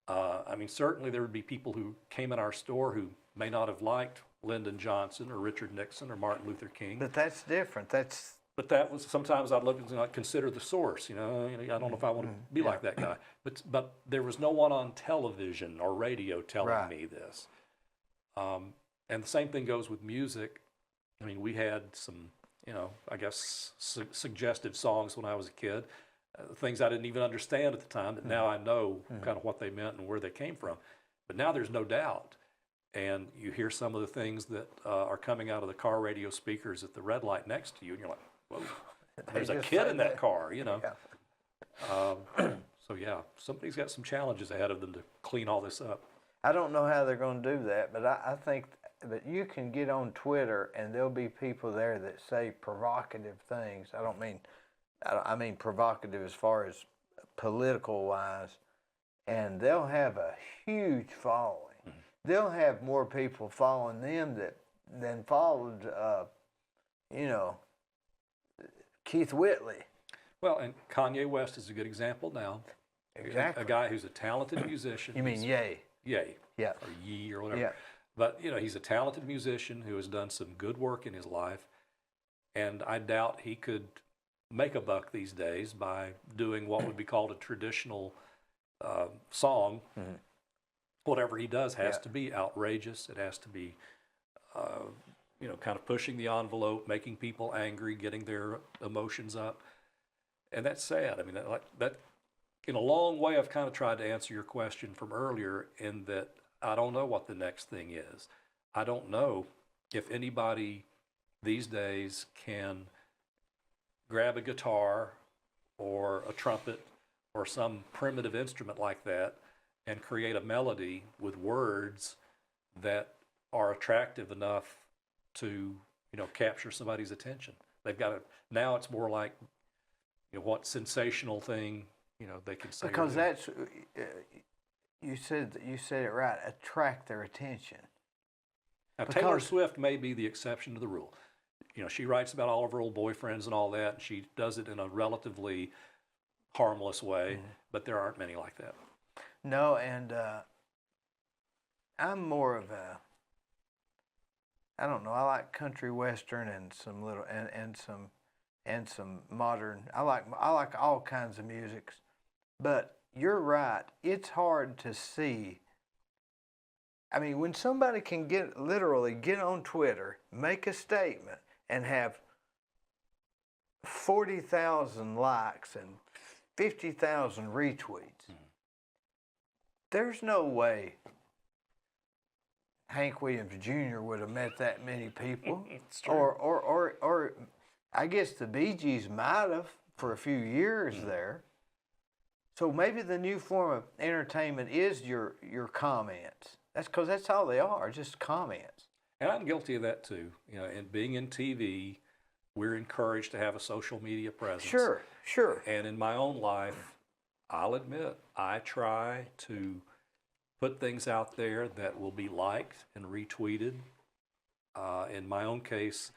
I mean, certainly there would be people who came in our store who may not have liked Lyndon Johnson or Richard Nixon or Martin Luther King. But that's different. But that was, sometimes I'd look and like, consider the source, you know, I don't know if I want to be like that guy. But there was no one on television or radio telling me this. And the same thing goes with music. I mean, we had some, you know, I guess suggestive songs when I was a kid, things I didn't even understand at the time, but now I know kind of what they meant and where they came from. But now there's no doubt. And you hear some of the things that are coming out of the car radio speakers at the red light next to you, and you're like, whoa, there's a kid in that car, you know. So yeah, somebody's got some challenges ahead of them to clean all this up. I don't know how they're going to do that, but I think that you can get on Twitter and there'll be people there that say provocative things. I mean provocative as far as political wise, and they'll have a huge following. They'll have more people following them than followed, you know, Keith Whitley. Well, and Kanye West is a good example now. Exactly. A guy who's a talented musician. You mean Ye? Ye. Yeah. Or Yee or whatever. Yeah. But, you know, he's a talented musician who has done some good work in his life. And I doubt he could make a buck these days by doing what would be called a traditional song. Whatever he does has to be outrageous. It has to be, you know, kind of pushing the envelope, making people angry, getting their emotions up. And that's sad. I mean, that in a long way, I've kind of tried to answer your question from earlier in that I don't know what the next thing is. I don't know if anybody these days can grab a guitar or a trumpet or some primitive instrument like that and create a melody with words that are attractive enough to, you know, capture somebody's attention. They've got to, now it's more like, you know, what sensational thing, you know, they can say. Because that's, you said it right, attract their attention. Now, Taylor Swift may be the exception to the rule. You know, she writes about all of her old boyfriends and all that, and she does it in a relatively harmless way, but there aren't many like that. No, and I'm more of a, I don't know, I like country western and some little and some modern. I like all kinds of musics, but you're right. It's hard to see. I mean, when somebody can literally get on Twitter, make a statement, and have 40,000 likes and 50,000 retweets. There's no way Hank Williams Jr. would have met that many people. or I guess the Bee Gees might have for a few years there. So maybe the new form of entertainment is your comments. That's because that's all they are, just comments. And I'm guilty of that too. You know, and being in TV, we're encouraged to have a social media presence. Sure. And in my own life, I'll admit, I try to put things out there that will be liked and retweeted In my own case,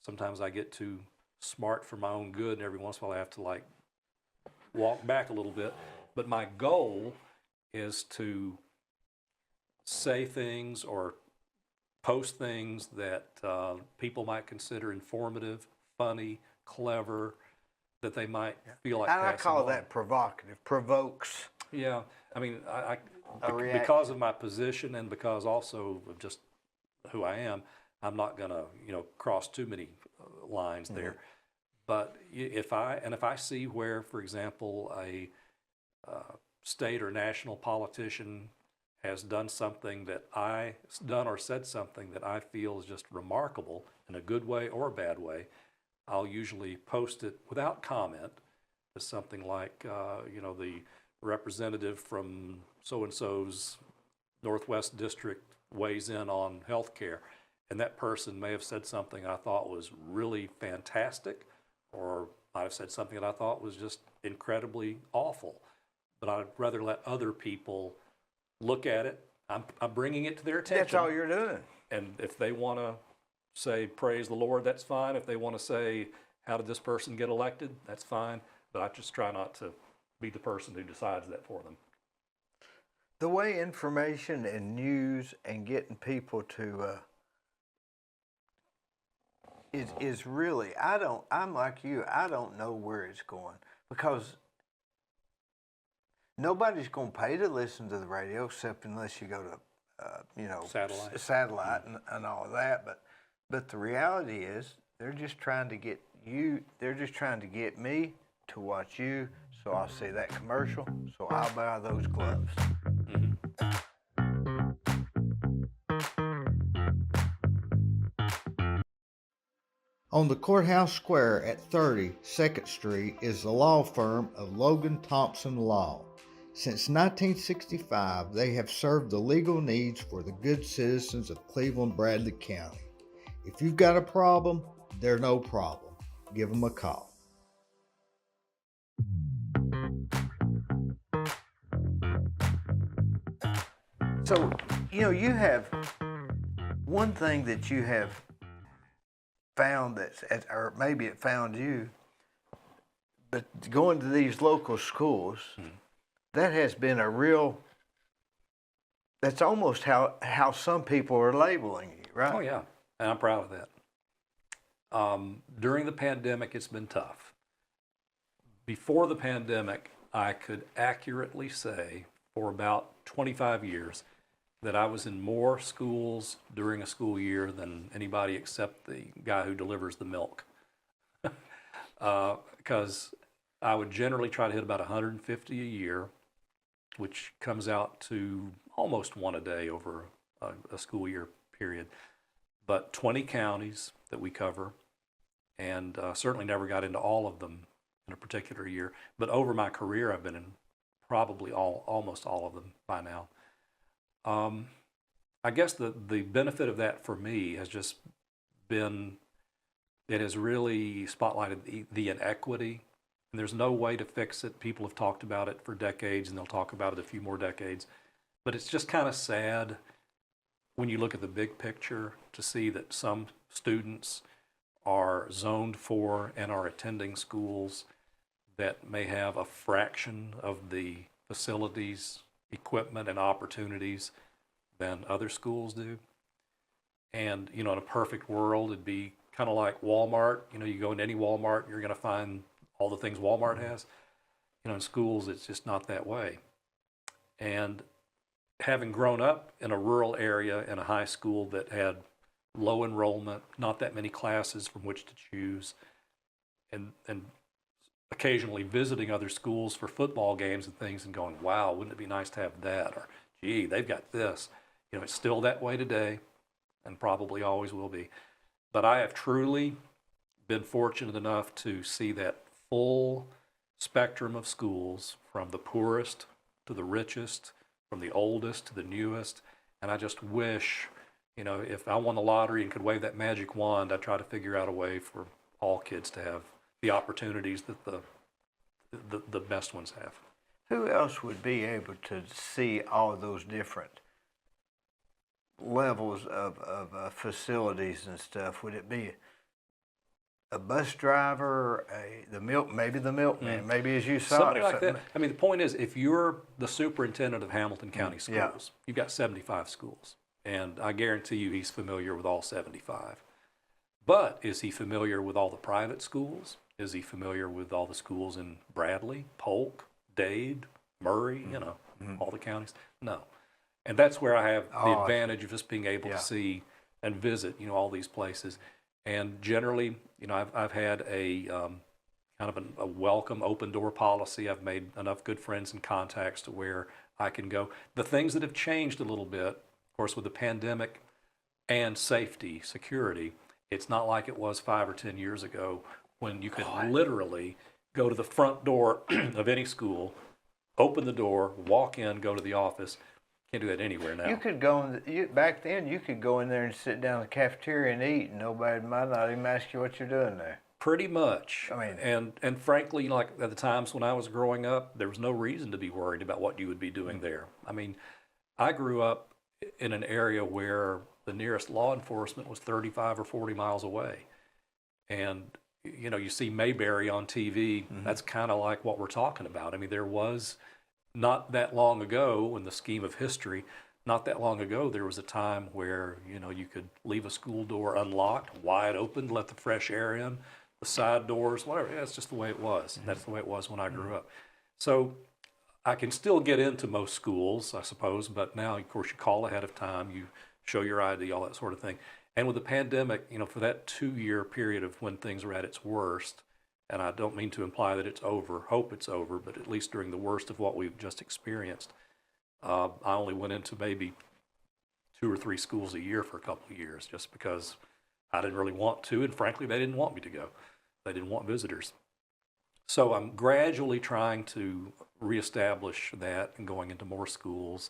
sometimes I get too smart for my own good, and every once in a while I have to like walk back a little bit. But my goal is to say things or post things that people might consider informative, funny, clever, that they might feel like And I passing call on. that provocative, provokes Yeah, I mean, a reaction. because of my position and because also of just who I am, I'm not gonna, cross too many lines there. But if I see where, for example, a state or national politician has done something that done or said something that I feel is just remarkable in a good way or a bad way, I'll usually post it without comment as something like, the representative from so-and-so's Northwest District weighs in on healthcare, and that person may have said something I thought was really fantastic, or might have said something that I thought was just incredibly awful. But I'd rather let other people look at it. I'm bringing it to their attention. That's all you're doing. And if they want to say, praise the Lord, that's fine. If they want to say, how did this person get elected, that's fine. But I just try not to be the person who decides that for them. The way information and news and getting people to is really, I'm like you, I don't know where it's going, because nobody's going to pay to listen to the radio except unless you go to satellite and all of that. But the reality is they're just trying to get me to watch you, so I'll see that commercial, so I'll buy those gloves. On the courthouse square at 30 2nd Street is the law firm of Logan Thompson Law. Since 1965, they have served the legal needs for the good citizens of Cleveland-Bradley County. If you've got a problem, they're no problem. Give them a call. So, you have one thing that you have found or maybe it found you, but going to these local schools, that has been that's almost how some people are labeling you, right? Oh, yeah, and I'm proud of that. During the pandemic, it's been tough. Before the pandemic, I could accurately say for about 25 years that I was in more schools during a school year than anybody except the guy who delivers the milk. Because I would generally try to hit about 150 a year, which comes out to almost one a day over a school year period. But 20 counties that we cover, and certainly never got into all of them in a particular year. But over my career, I've been in probably almost all of them by now. I guess the benefit of that for me has just been, it has really spotlighted the inequity, and there's no way to fix it. People have talked about it for decades, and they'll talk about it a few more decades. But it's just kind of sad when you look at the big picture to see that some students are zoned for and are attending schools that may have a fraction of the facilities, equipment, and opportunities than other schools do. And, in a perfect world, it'd be kind of like Walmart. You go into any Walmart, you're going to find all the things Walmart has. In schools, it's just not that way. And having grown up in a rural area in a high school that had low enrollment, not that many classes from which to choose, and occasionally visiting other schools for football games and things and going, wow, wouldn't it be nice to have that? Or, gee, they've got this. It's still that way today and probably always will be. But I have truly been fortunate enough to see that full spectrum of schools, from the poorest to the richest, from the oldest to the newest. And I just wish, if I won the lottery and could wave that magic wand, I'd try to figure out a way for all kids to have the opportunities that the best ones have. Who else would be able to see all of those different levels of facilities and stuff? Would it be a bus driver, maybe the milkman, maybe as you saw Somebody it, like that. I mean, the point is, if you're the superintendent of Hamilton County Schools, yeah. you've got 75 schools, and I guarantee you he's familiar with all 75. But is he familiar with all the private schools? Is he familiar with all the schools in Bradley, Polk, Dade, Murray, all the counties? No. And that's where I have the advantage of just being able to see and visit, all these places. And generally, I've had a kind of a welcome, open door policy. I've made enough good friends and contacts to where I can go. The things that have changed a little bit, of course, with the pandemic and safety, security, it's not like it was 5 or 10 years ago when you could literally go to the front door of any school, open the door, walk in, go to the office. Can't do that anywhere now. You could go back then. You could go in there and sit down in the cafeteria and eat, and nobody might not even ask you what you're doing there. Pretty much. I mean, and frankly, like at the times when I was growing up, there was no reason to be worried about what you would be doing there. I mean, I grew up in an area where the nearest law enforcement was 35 or 40 miles away, and you see Mayberry on TV. That's kind of like what we're talking about. I mean, there was not that long ago, in the scheme of history, not that long ago, there was a time where, you could leave a school door unlocked, wide open, let the fresh air in, the side doors, whatever. Yeah, that's just the way it was. That's the way it was when I grew up. So I can still get into most schools, I suppose, but now, of course, you call ahead of time, you show your ID, all that sort of thing. And with the pandemic, for that 2-year period of when things were at its worst, and I don't mean to imply that it's over, hope it's over, but at least during the worst of what we've just experienced, I only went into maybe 2 or 3 schools a year for a couple of years just because I didn't really want to, and frankly, they didn't want me to go. They didn't want visitors. So I'm gradually trying to reestablish that and going into more schools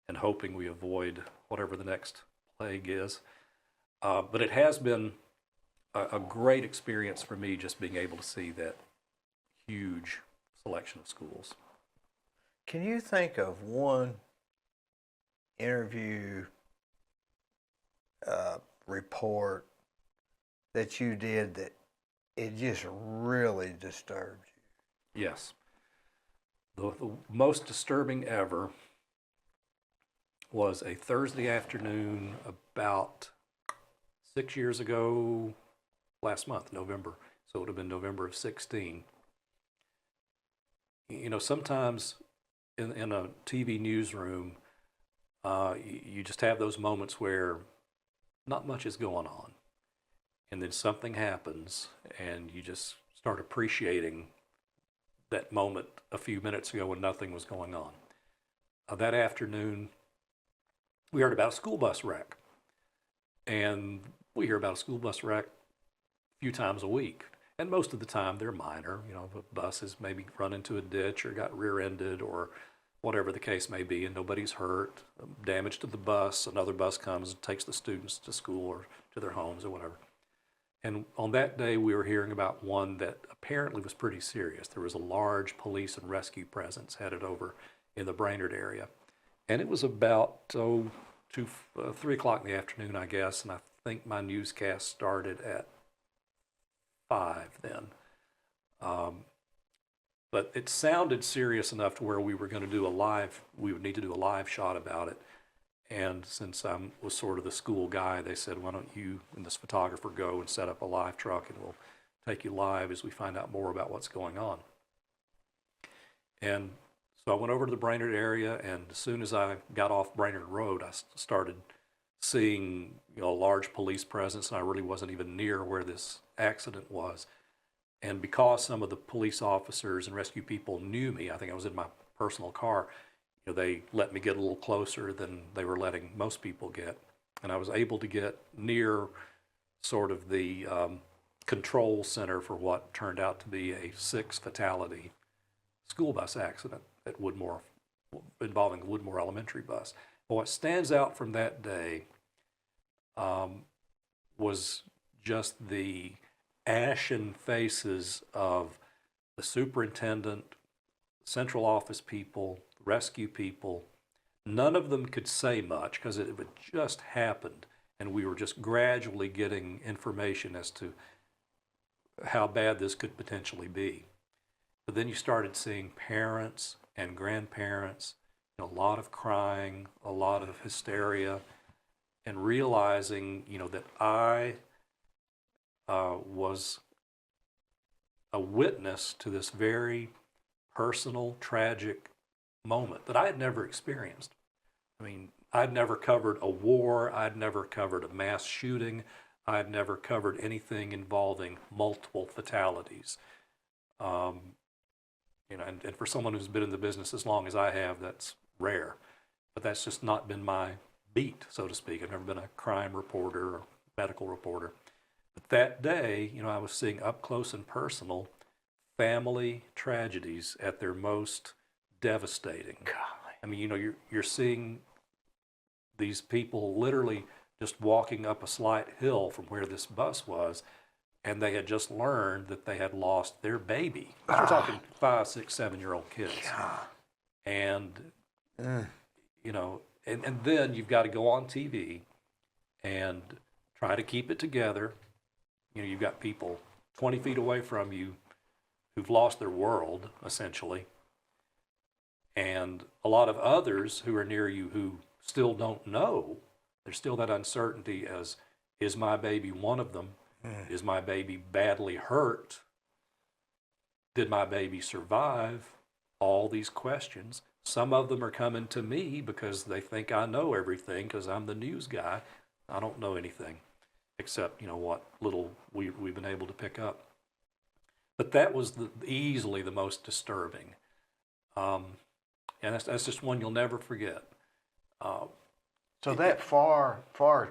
and hoping we avoid whatever the next plague is. But it has been a great experience for me just being able to see that huge selection of schools. Can you think of one interview report that you did that it just really disturbed you? Yes. The most disturbing ever was a Thursday afternoon about 6 years ago, last month, November. So it would have been November of 16. Sometimes in a TV newsroom, you just have those moments where not much is going on. And then something happens and you just start appreciating that moment a few minutes ago when nothing was going on. That afternoon, we heard about a school bus wreck. And we hear about a school bus wreck few times a week. And most of the time they're minor, the bus has maybe run into a ditch or got rear-ended or whatever the case may be, and nobody's hurt, damage to the bus, another bus comes and takes the students to school or to their homes or whatever. And on that day we were hearing about one that apparently was pretty serious. There was a large police and rescue presence headed over in the Brainerd area. And it was about 3 o'clock in the afternoon, I guess, and I think my newscast started at 5 then. But it sounded serious enough to where we would need to do a live shot about it. And since I was sort of the school guy, they said, why don't you and this photographer go and set up a live truck and we'll take you live as we find out more about what's going on. And so I went over to the Brainerd area, and as soon as I got off Brainerd Road, I started seeing a large police presence, and I really wasn't even near where this accident was. And because some of the police officers and rescue people knew me, I think I was in my personal car, they let me get a little closer than they were letting most people get. And I was able to get near sort of the control center for what turned out to be a 6-fatality school bus accident at Woodmore, involving the Woodmore Elementary bus. But what stands out from that day was just the ashen faces of the superintendent, central office people, rescue people, None of them could say much because it had just happened, and we were just gradually getting information as to how bad this could potentially be. But then you started seeing parents and grandparents, a lot of crying, a lot of hysteria, and realizing, that I was a witness to this very personal, tragic moment that I had never experienced. I mean, I'd never covered a war, I'd never covered a mass shooting, I'd never covered anything involving multiple fatalities. And for someone who's been in the business as long as I have, that's rare. But that's just not been my beat, so to speak. I've never been a crime reporter or medical reporter. But that day, I was seeing up close and personal family tragedies at their most devastating. Golly. I mean, you're seeing these people literally just walking up a slight hill from where this bus was, and they had just learned that they had lost their baby. We're talking 5, 6, 7-year-old kids. God. And, and then you've got to go on TV and try to keep it together. You've got people 20 feet away from you who've lost their world, essentially, and a lot of others who are near you who still don't know. There's still that uncertainty as, is my baby one of them? Is my baby badly hurt? Did my baby survive? All these questions. Some of them are coming to me because they think I know everything because I'm the news guy. I don't know anything except, what little we've been able to pick up. But that was easily the most disturbing. And that's just one you'll never forget. So that far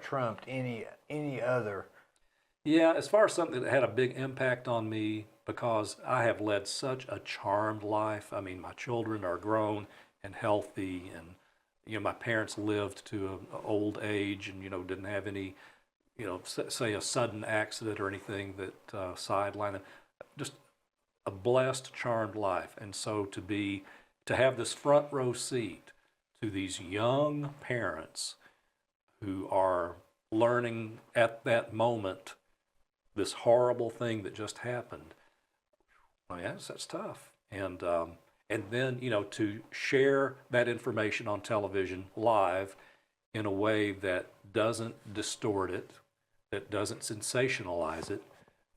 trumped any other. Yeah, as far as something that had a big impact on me, because I have led such a charmed life. I mean, my children are grown and healthy, and my parents lived to an old age, and didn't have any, say a sudden accident or anything that sidelined them. Just a blessed, charmed life, and so to have this front row seat to these young parents who are learning at that moment this horrible thing that just happened. Oh yes, that's tough. And then to share that information on television live in a way that doesn't distort it, that doesn't sensationalize it.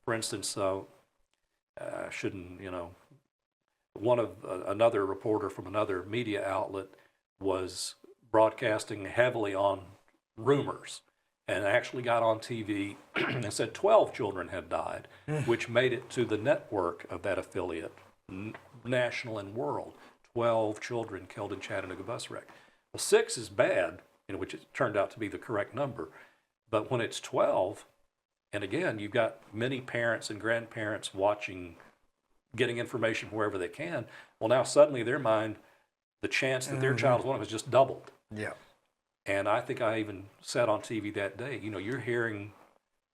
For instance, I shouldn't another reporter from another media outlet was broadcasting heavily on rumors, and actually got on TV and said 12 children had died, which made it to the network of that affiliate, national and world. 12 children killed in Chattanooga bus wreck. Well, 6 is bad, which it turned out to be the correct number. But when it's 12, and again, you've got many parents and grandparents watching, getting information wherever they can. Well, now suddenly their mind, the chance that their child is one of them has just doubled. Yeah. And I think I even said on TV that day, you're hearing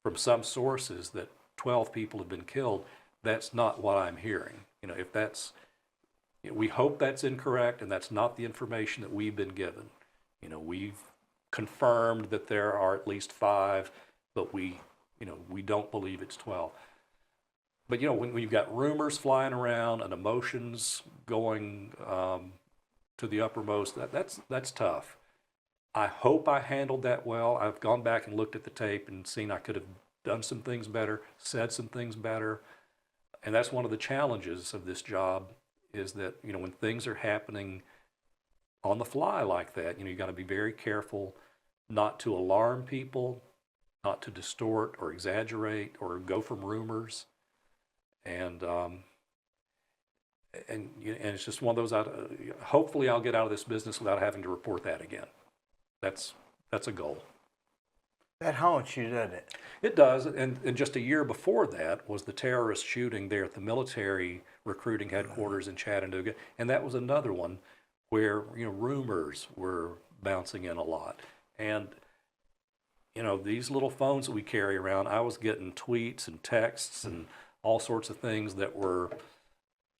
from some sources that 12 people have been killed. That's not what I'm hearing. If that's, we hope that's incorrect, and that's not the information that we've been given. We've confirmed that there are at least 5, but we don't believe it's 12. But when you've got rumors flying around and emotions going to the uppermost, that's tough. I hope I handled that well. I've gone back and looked at the tape and seen I could have done some things better, said some things better. And that's one of the challenges of this job, is that, when things are happening on the fly like that, you got to be very careful not to alarm people, not to distort or exaggerate or go from rumors. And it's just one of those, hopefully I'll get out of this business without having to report that again. That's a goal. That haunts you, doesn't it? It does, and just a year before that was the terrorist shooting there at the military recruiting headquarters in Chattanooga, and that was another one where rumors were bouncing in a lot. And these little phones that we carry around, I was getting tweets and texts and all sorts of things that were,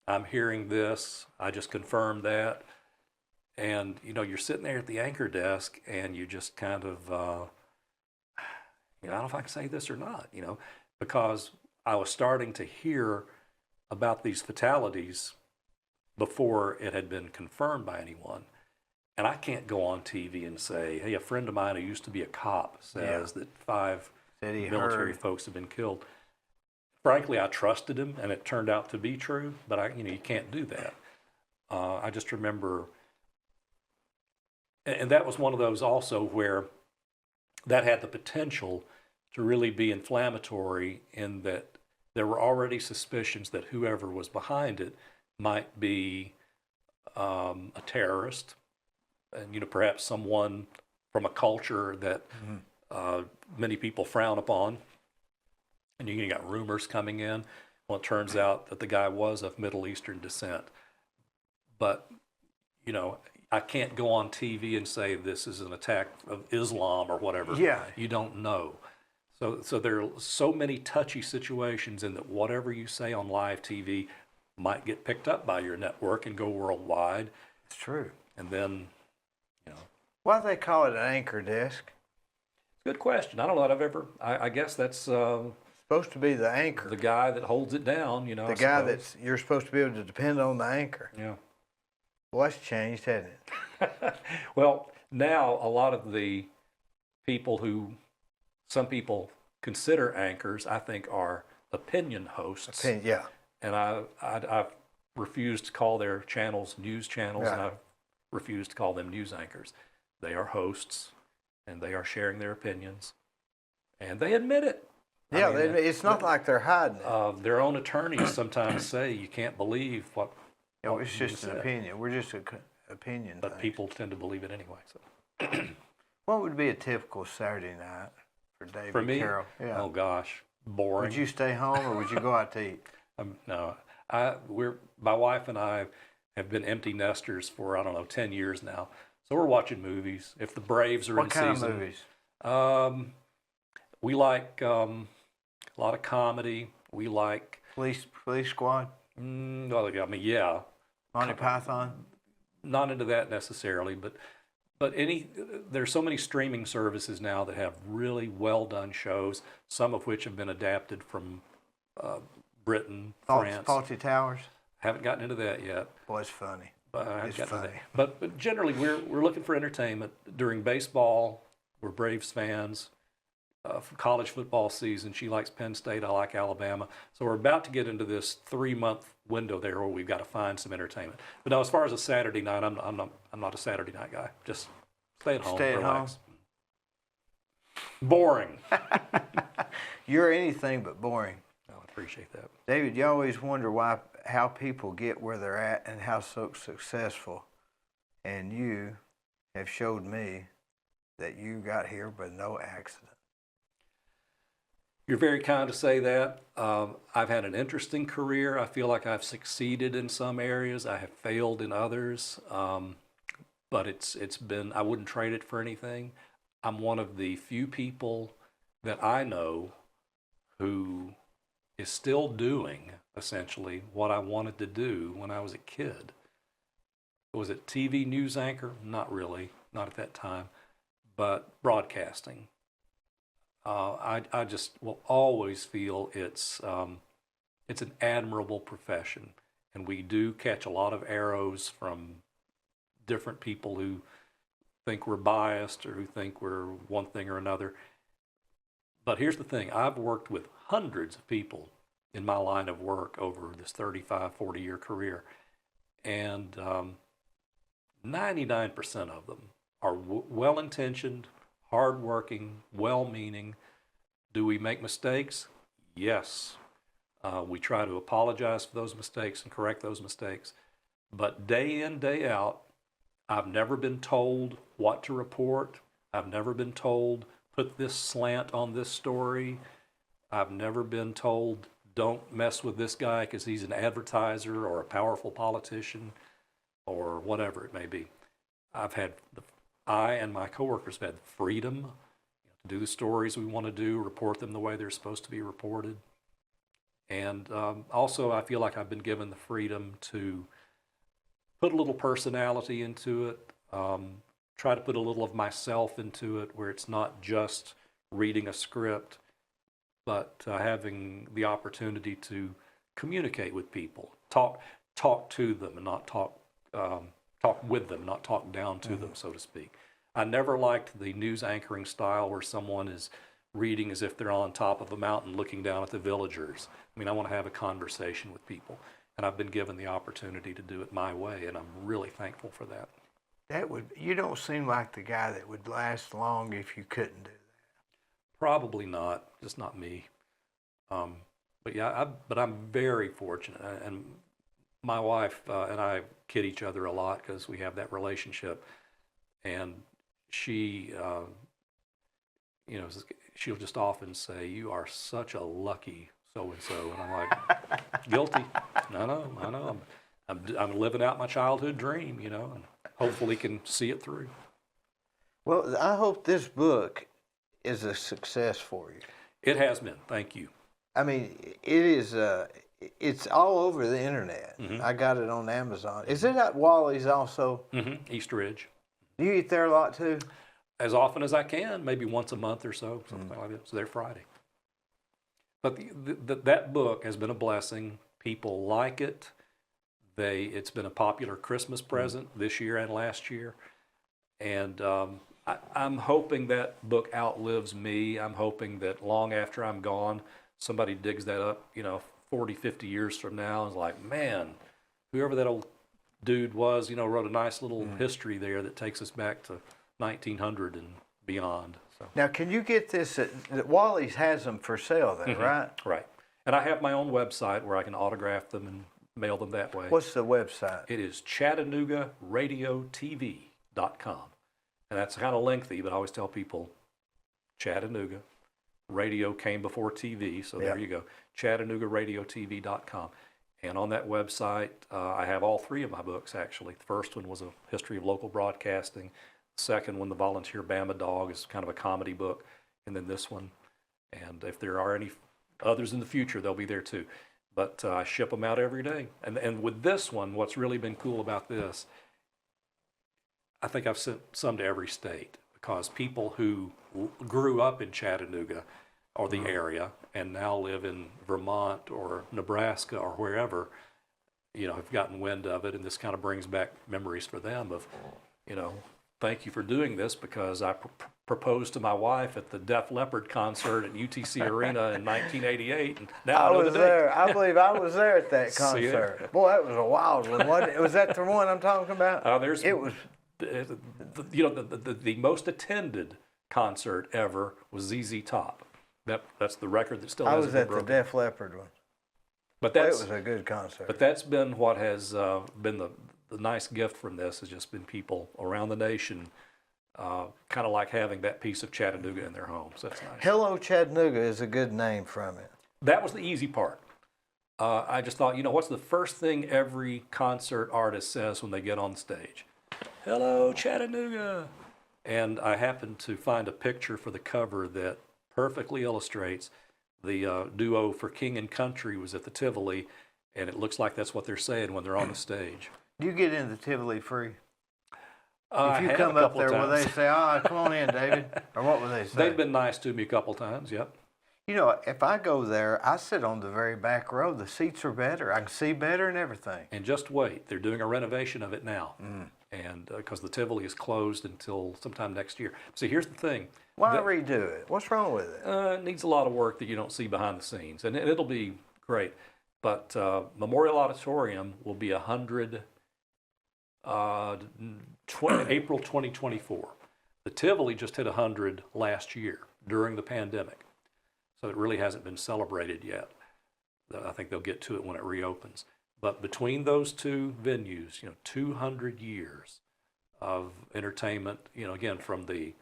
I'm hearing this, I just confirmed that. And, you know, you're sitting there at the anchor desk and you just kind of, you know, I don't know if I can say this or not, you know, because I was starting to hear about these fatalities before it had been confirmed by anyone. And I can't go on TV and say, hey, a friend of mine who used to be a cop says that 5 military folks have been killed. Frankly, I trusted him, and it turned out to be true, but you can't do that. I just remember, and that was one of those also where that had the potential to really be inflammatory in that there were already suspicions that whoever was behind it might be a terrorist, and, you know, perhaps someone from a culture that many people frown upon. And you got rumors coming in. Well, it turns out that the guy was of Middle Eastern descent. But, you know, I can't go on TV and say this is an attack of Islam or whatever. Yeah. You don't know. So there are so many touchy situations in that whatever you say on live TV might get picked up by your network and go worldwide. It's true. And then, you know. Why do they call it an anchor desk? Good question. I don't know that I've ever, I guess that's Supposed to be the anchor. the guy that holds it down, you know. The guy that's, you're supposed to be able to depend on the anchor. Yeah. Well, that's changed, hasn't it? Well, now a lot of the people who some people consider anchors, I think, are opinion hosts. Yeah. And I refuse to call their channels news channels, and Yeah. I refuse to call them news anchors. They are hosts, and they are sharing their opinions, and they admit it. Yeah, I mean, it's not like they're hiding it. their own attorneys sometimes say you can't believe what. No, what it's you just an said. opinion. We're just an opinion But thing. people tend to believe it anyway. So. What would be a typical Saturday night for David For me, Carroll? Yeah. oh gosh, boring. Would you stay home or would you go out to eat? No, my wife and I have been empty nesters for, I don't know, 10 years now. So we're watching movies. If the Braves are What in kind season. of movies? We like a lot of comedy. We like, Police Squad? well, I mean, yeah, Monty Python? not into that necessarily, but there's so many streaming services now that have really well done shows, some of which have been adapted from Britain, France. Faulty Towers? Haven't gotten into that yet. Boy, it's funny. But I haven't It's gotten into funny. that. But generally, we're looking for entertainment during baseball. We're Braves fans. For college football season, she likes Penn State. I like Alabama. So we're about to get into this 3-month window there where we've got to find some entertainment. But now, as far as a Saturday night, I'm not a Saturday night guy. Just stay at home, Stay at relax. Boring. You're anything but boring. I appreciate that. David, you always wonder how people get where they're at and how so successful. And you have showed me that you got here by no accident. You're very kind to say that. I've had an interesting career. I feel like I've succeeded in some areas. I have failed in others. But it's been, I wouldn't trade it for anything. I'm one of the few people that I know who is still doing essentially what I wanted to do when I was a kid. Was it TV news anchor? Not really, not at that time, but broadcasting. I just will always feel it's an admirable profession, and we do catch a lot of arrows from different people who think we're biased or who think we're one thing or another. But here's the thing, I've worked with hundreds of people in my line of work over this 35, 40-year career, and 99% of them are well-intentioned, hardworking, well-meaning. Do we make mistakes? Yes. We try to apologize for those mistakes and correct those mistakes. But day in, day out, I've never been told what to report. I've never been told, put this slant on this story. I've never been told, don't mess with this guy because he's an advertiser or a powerful politician or whatever it may be. I and my coworkers have had freedom to do the stories we want to do, report them the way they're supposed to be reported. And also, I feel like I've been given the freedom to put a little personality into it, try to put a little of myself into it where it's not just reading a script, but having the opportunity to communicate with people, talk to them, and not talk with them, not talk down to them, so to speak. I never liked the news anchoring style where someone is reading as if they're on top of a mountain looking down at the villagers. I mean, I want to have a conversation with people, and I've been given the opportunity to do it my way, and I'm really thankful for that. You don't seem like the guy that would last long if you couldn't do that. Probably not, just not me. But yeah, but I'm very fortunate, and my wife and I kid each other a lot because we have that relationship, and she, she'll just often say, "You are such a lucky so-and-so," and I'm like, guilty. No, I'm living out my childhood dream, and hopefully can see it through. Well, I hope this book is a success for you. It has been. Thank you. I mean, it is. It's all over the internet. Mm-hmm. I got it on Amazon. Is it at Wally's also? Mm-hmm. East Ridge. Do you eat there a lot too? As often as I can, maybe once a month or so, something like that. So they're Friday. But that book has been a blessing. People like it. It's been a popular Christmas present this year and last year. And I'm hoping that book outlives me. I'm hoping that long after I'm gone, somebody digs that up, 40, 50 years from now and is like, man, whoever that old dude was, wrote a nice little history there that takes us back to 1900 and beyond. So. Now, can you get this Wally's has them for sale there, right? Right. And I have my own website where I can autograph them and mail them that way. What's the website? It is ChattanoogaRadioTV.com. And that's kind of lengthy, but I always tell people Chattanooga. Radio came before TV, so there you go. ChattanoogaRadioTV.com. And on that website, I have all three of my books, actually. The first one was a history of local broadcasting. The second one, The Volunteer Bama Dog, is kind of a comedy book. And then this one. And if there are any others in the future, they'll be there too. But I ship them out every day. And with this one, what's really been cool about this, I think I've sent some to every state because people who grew up in Chattanooga or the area and now live in Vermont or Nebraska or wherever, have gotten wind of it. And this kind of brings back memories for them of, thank you for doing this because I proposed to my wife at the Def Leppard concert at UTC Arena in 1988. And now I was there. I believe I was there at that concert. Boy, that was a wild one, wasn't it? Was that the one I'm talking about? It was. The most attended concert ever was ZZ Top. That's the record that still hasn't been broken. I was at the Def Leppard one. But it was a good concert. But that's been what has been the nice gift from this, has just been people around the nation kind of like having that piece of Chattanooga in their homes. That's nice. Hello Chattanooga is a good name from it. That was the easy part. I just thought, what's the first thing every concert artist says when they get on stage? Hello, Chattanooga. And I happened to find a picture for the cover that perfectly illustrates the duo for King and Country was at the Tivoli, and it looks like that's what they're saying when they're on the stage. Do you get into Tivoli free? If you come up there, will they say, come on in, David? Or what will they say? They've been nice to me a couple times, yep. If I go there, I sit on the very back row. The seats are better. I can see better and everything. And just wait. They're doing a renovation of it now. And because the Tivoli is closed until sometime next year. See, here's the thing. Why redo it? What's wrong with it? It needs a lot of work that you don't see behind the scenes. And it'll be great. But Memorial Auditorium will be 100 April 2024. The Tivoli just hit 100 last year during the pandemic. So it really hasn't been celebrated yet. I think they'll get to it when it reopens. But between those two venues, 200 years of entertainment, again, from the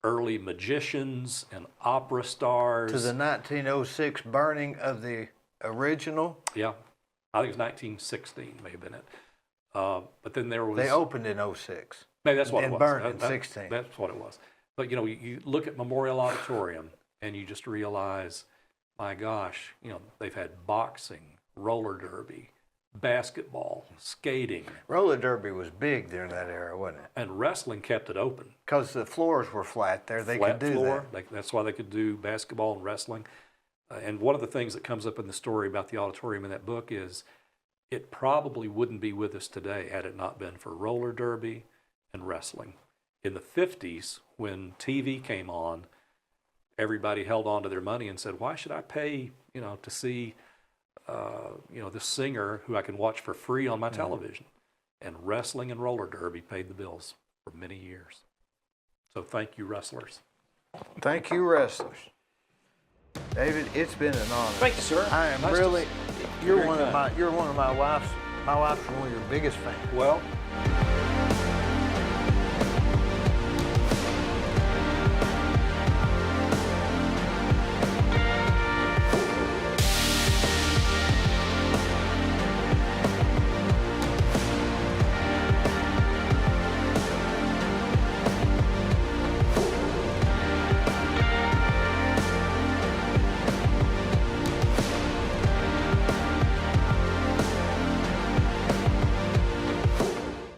early magicians and opera stars. To the 1906 burning of the original. Yeah, I think it was 1916 may have been it. But then there was... They opened in 06. Maybe that's what it was. And burned in 16. That's what it was. But, you look at Memorial Auditorium and you just realize, my gosh, they've had boxing, roller derby, basketball, skating, Roller derby was big during that era, wasn't it? and wrestling kept it open. Because the floors were flat there, they Flat could do floor. that. That's why they could do basketball and wrestling. And one of the things that comes up in the story about the auditorium in that book is it probably wouldn't be with us today had it not been for roller derby and wrestling. In the 50s, when TV came on, everybody held on to their money and said, why should I pay, to see, this singer who I can watch for free on my television? And wrestling and roller derby paid the bills for many years. So thank you, wrestlers. Thank you, wrestlers. David, it's been an honor. Thank you, sir. I am Nice really, to- you're Very one of kind. my wife's one of your biggest fans. Well,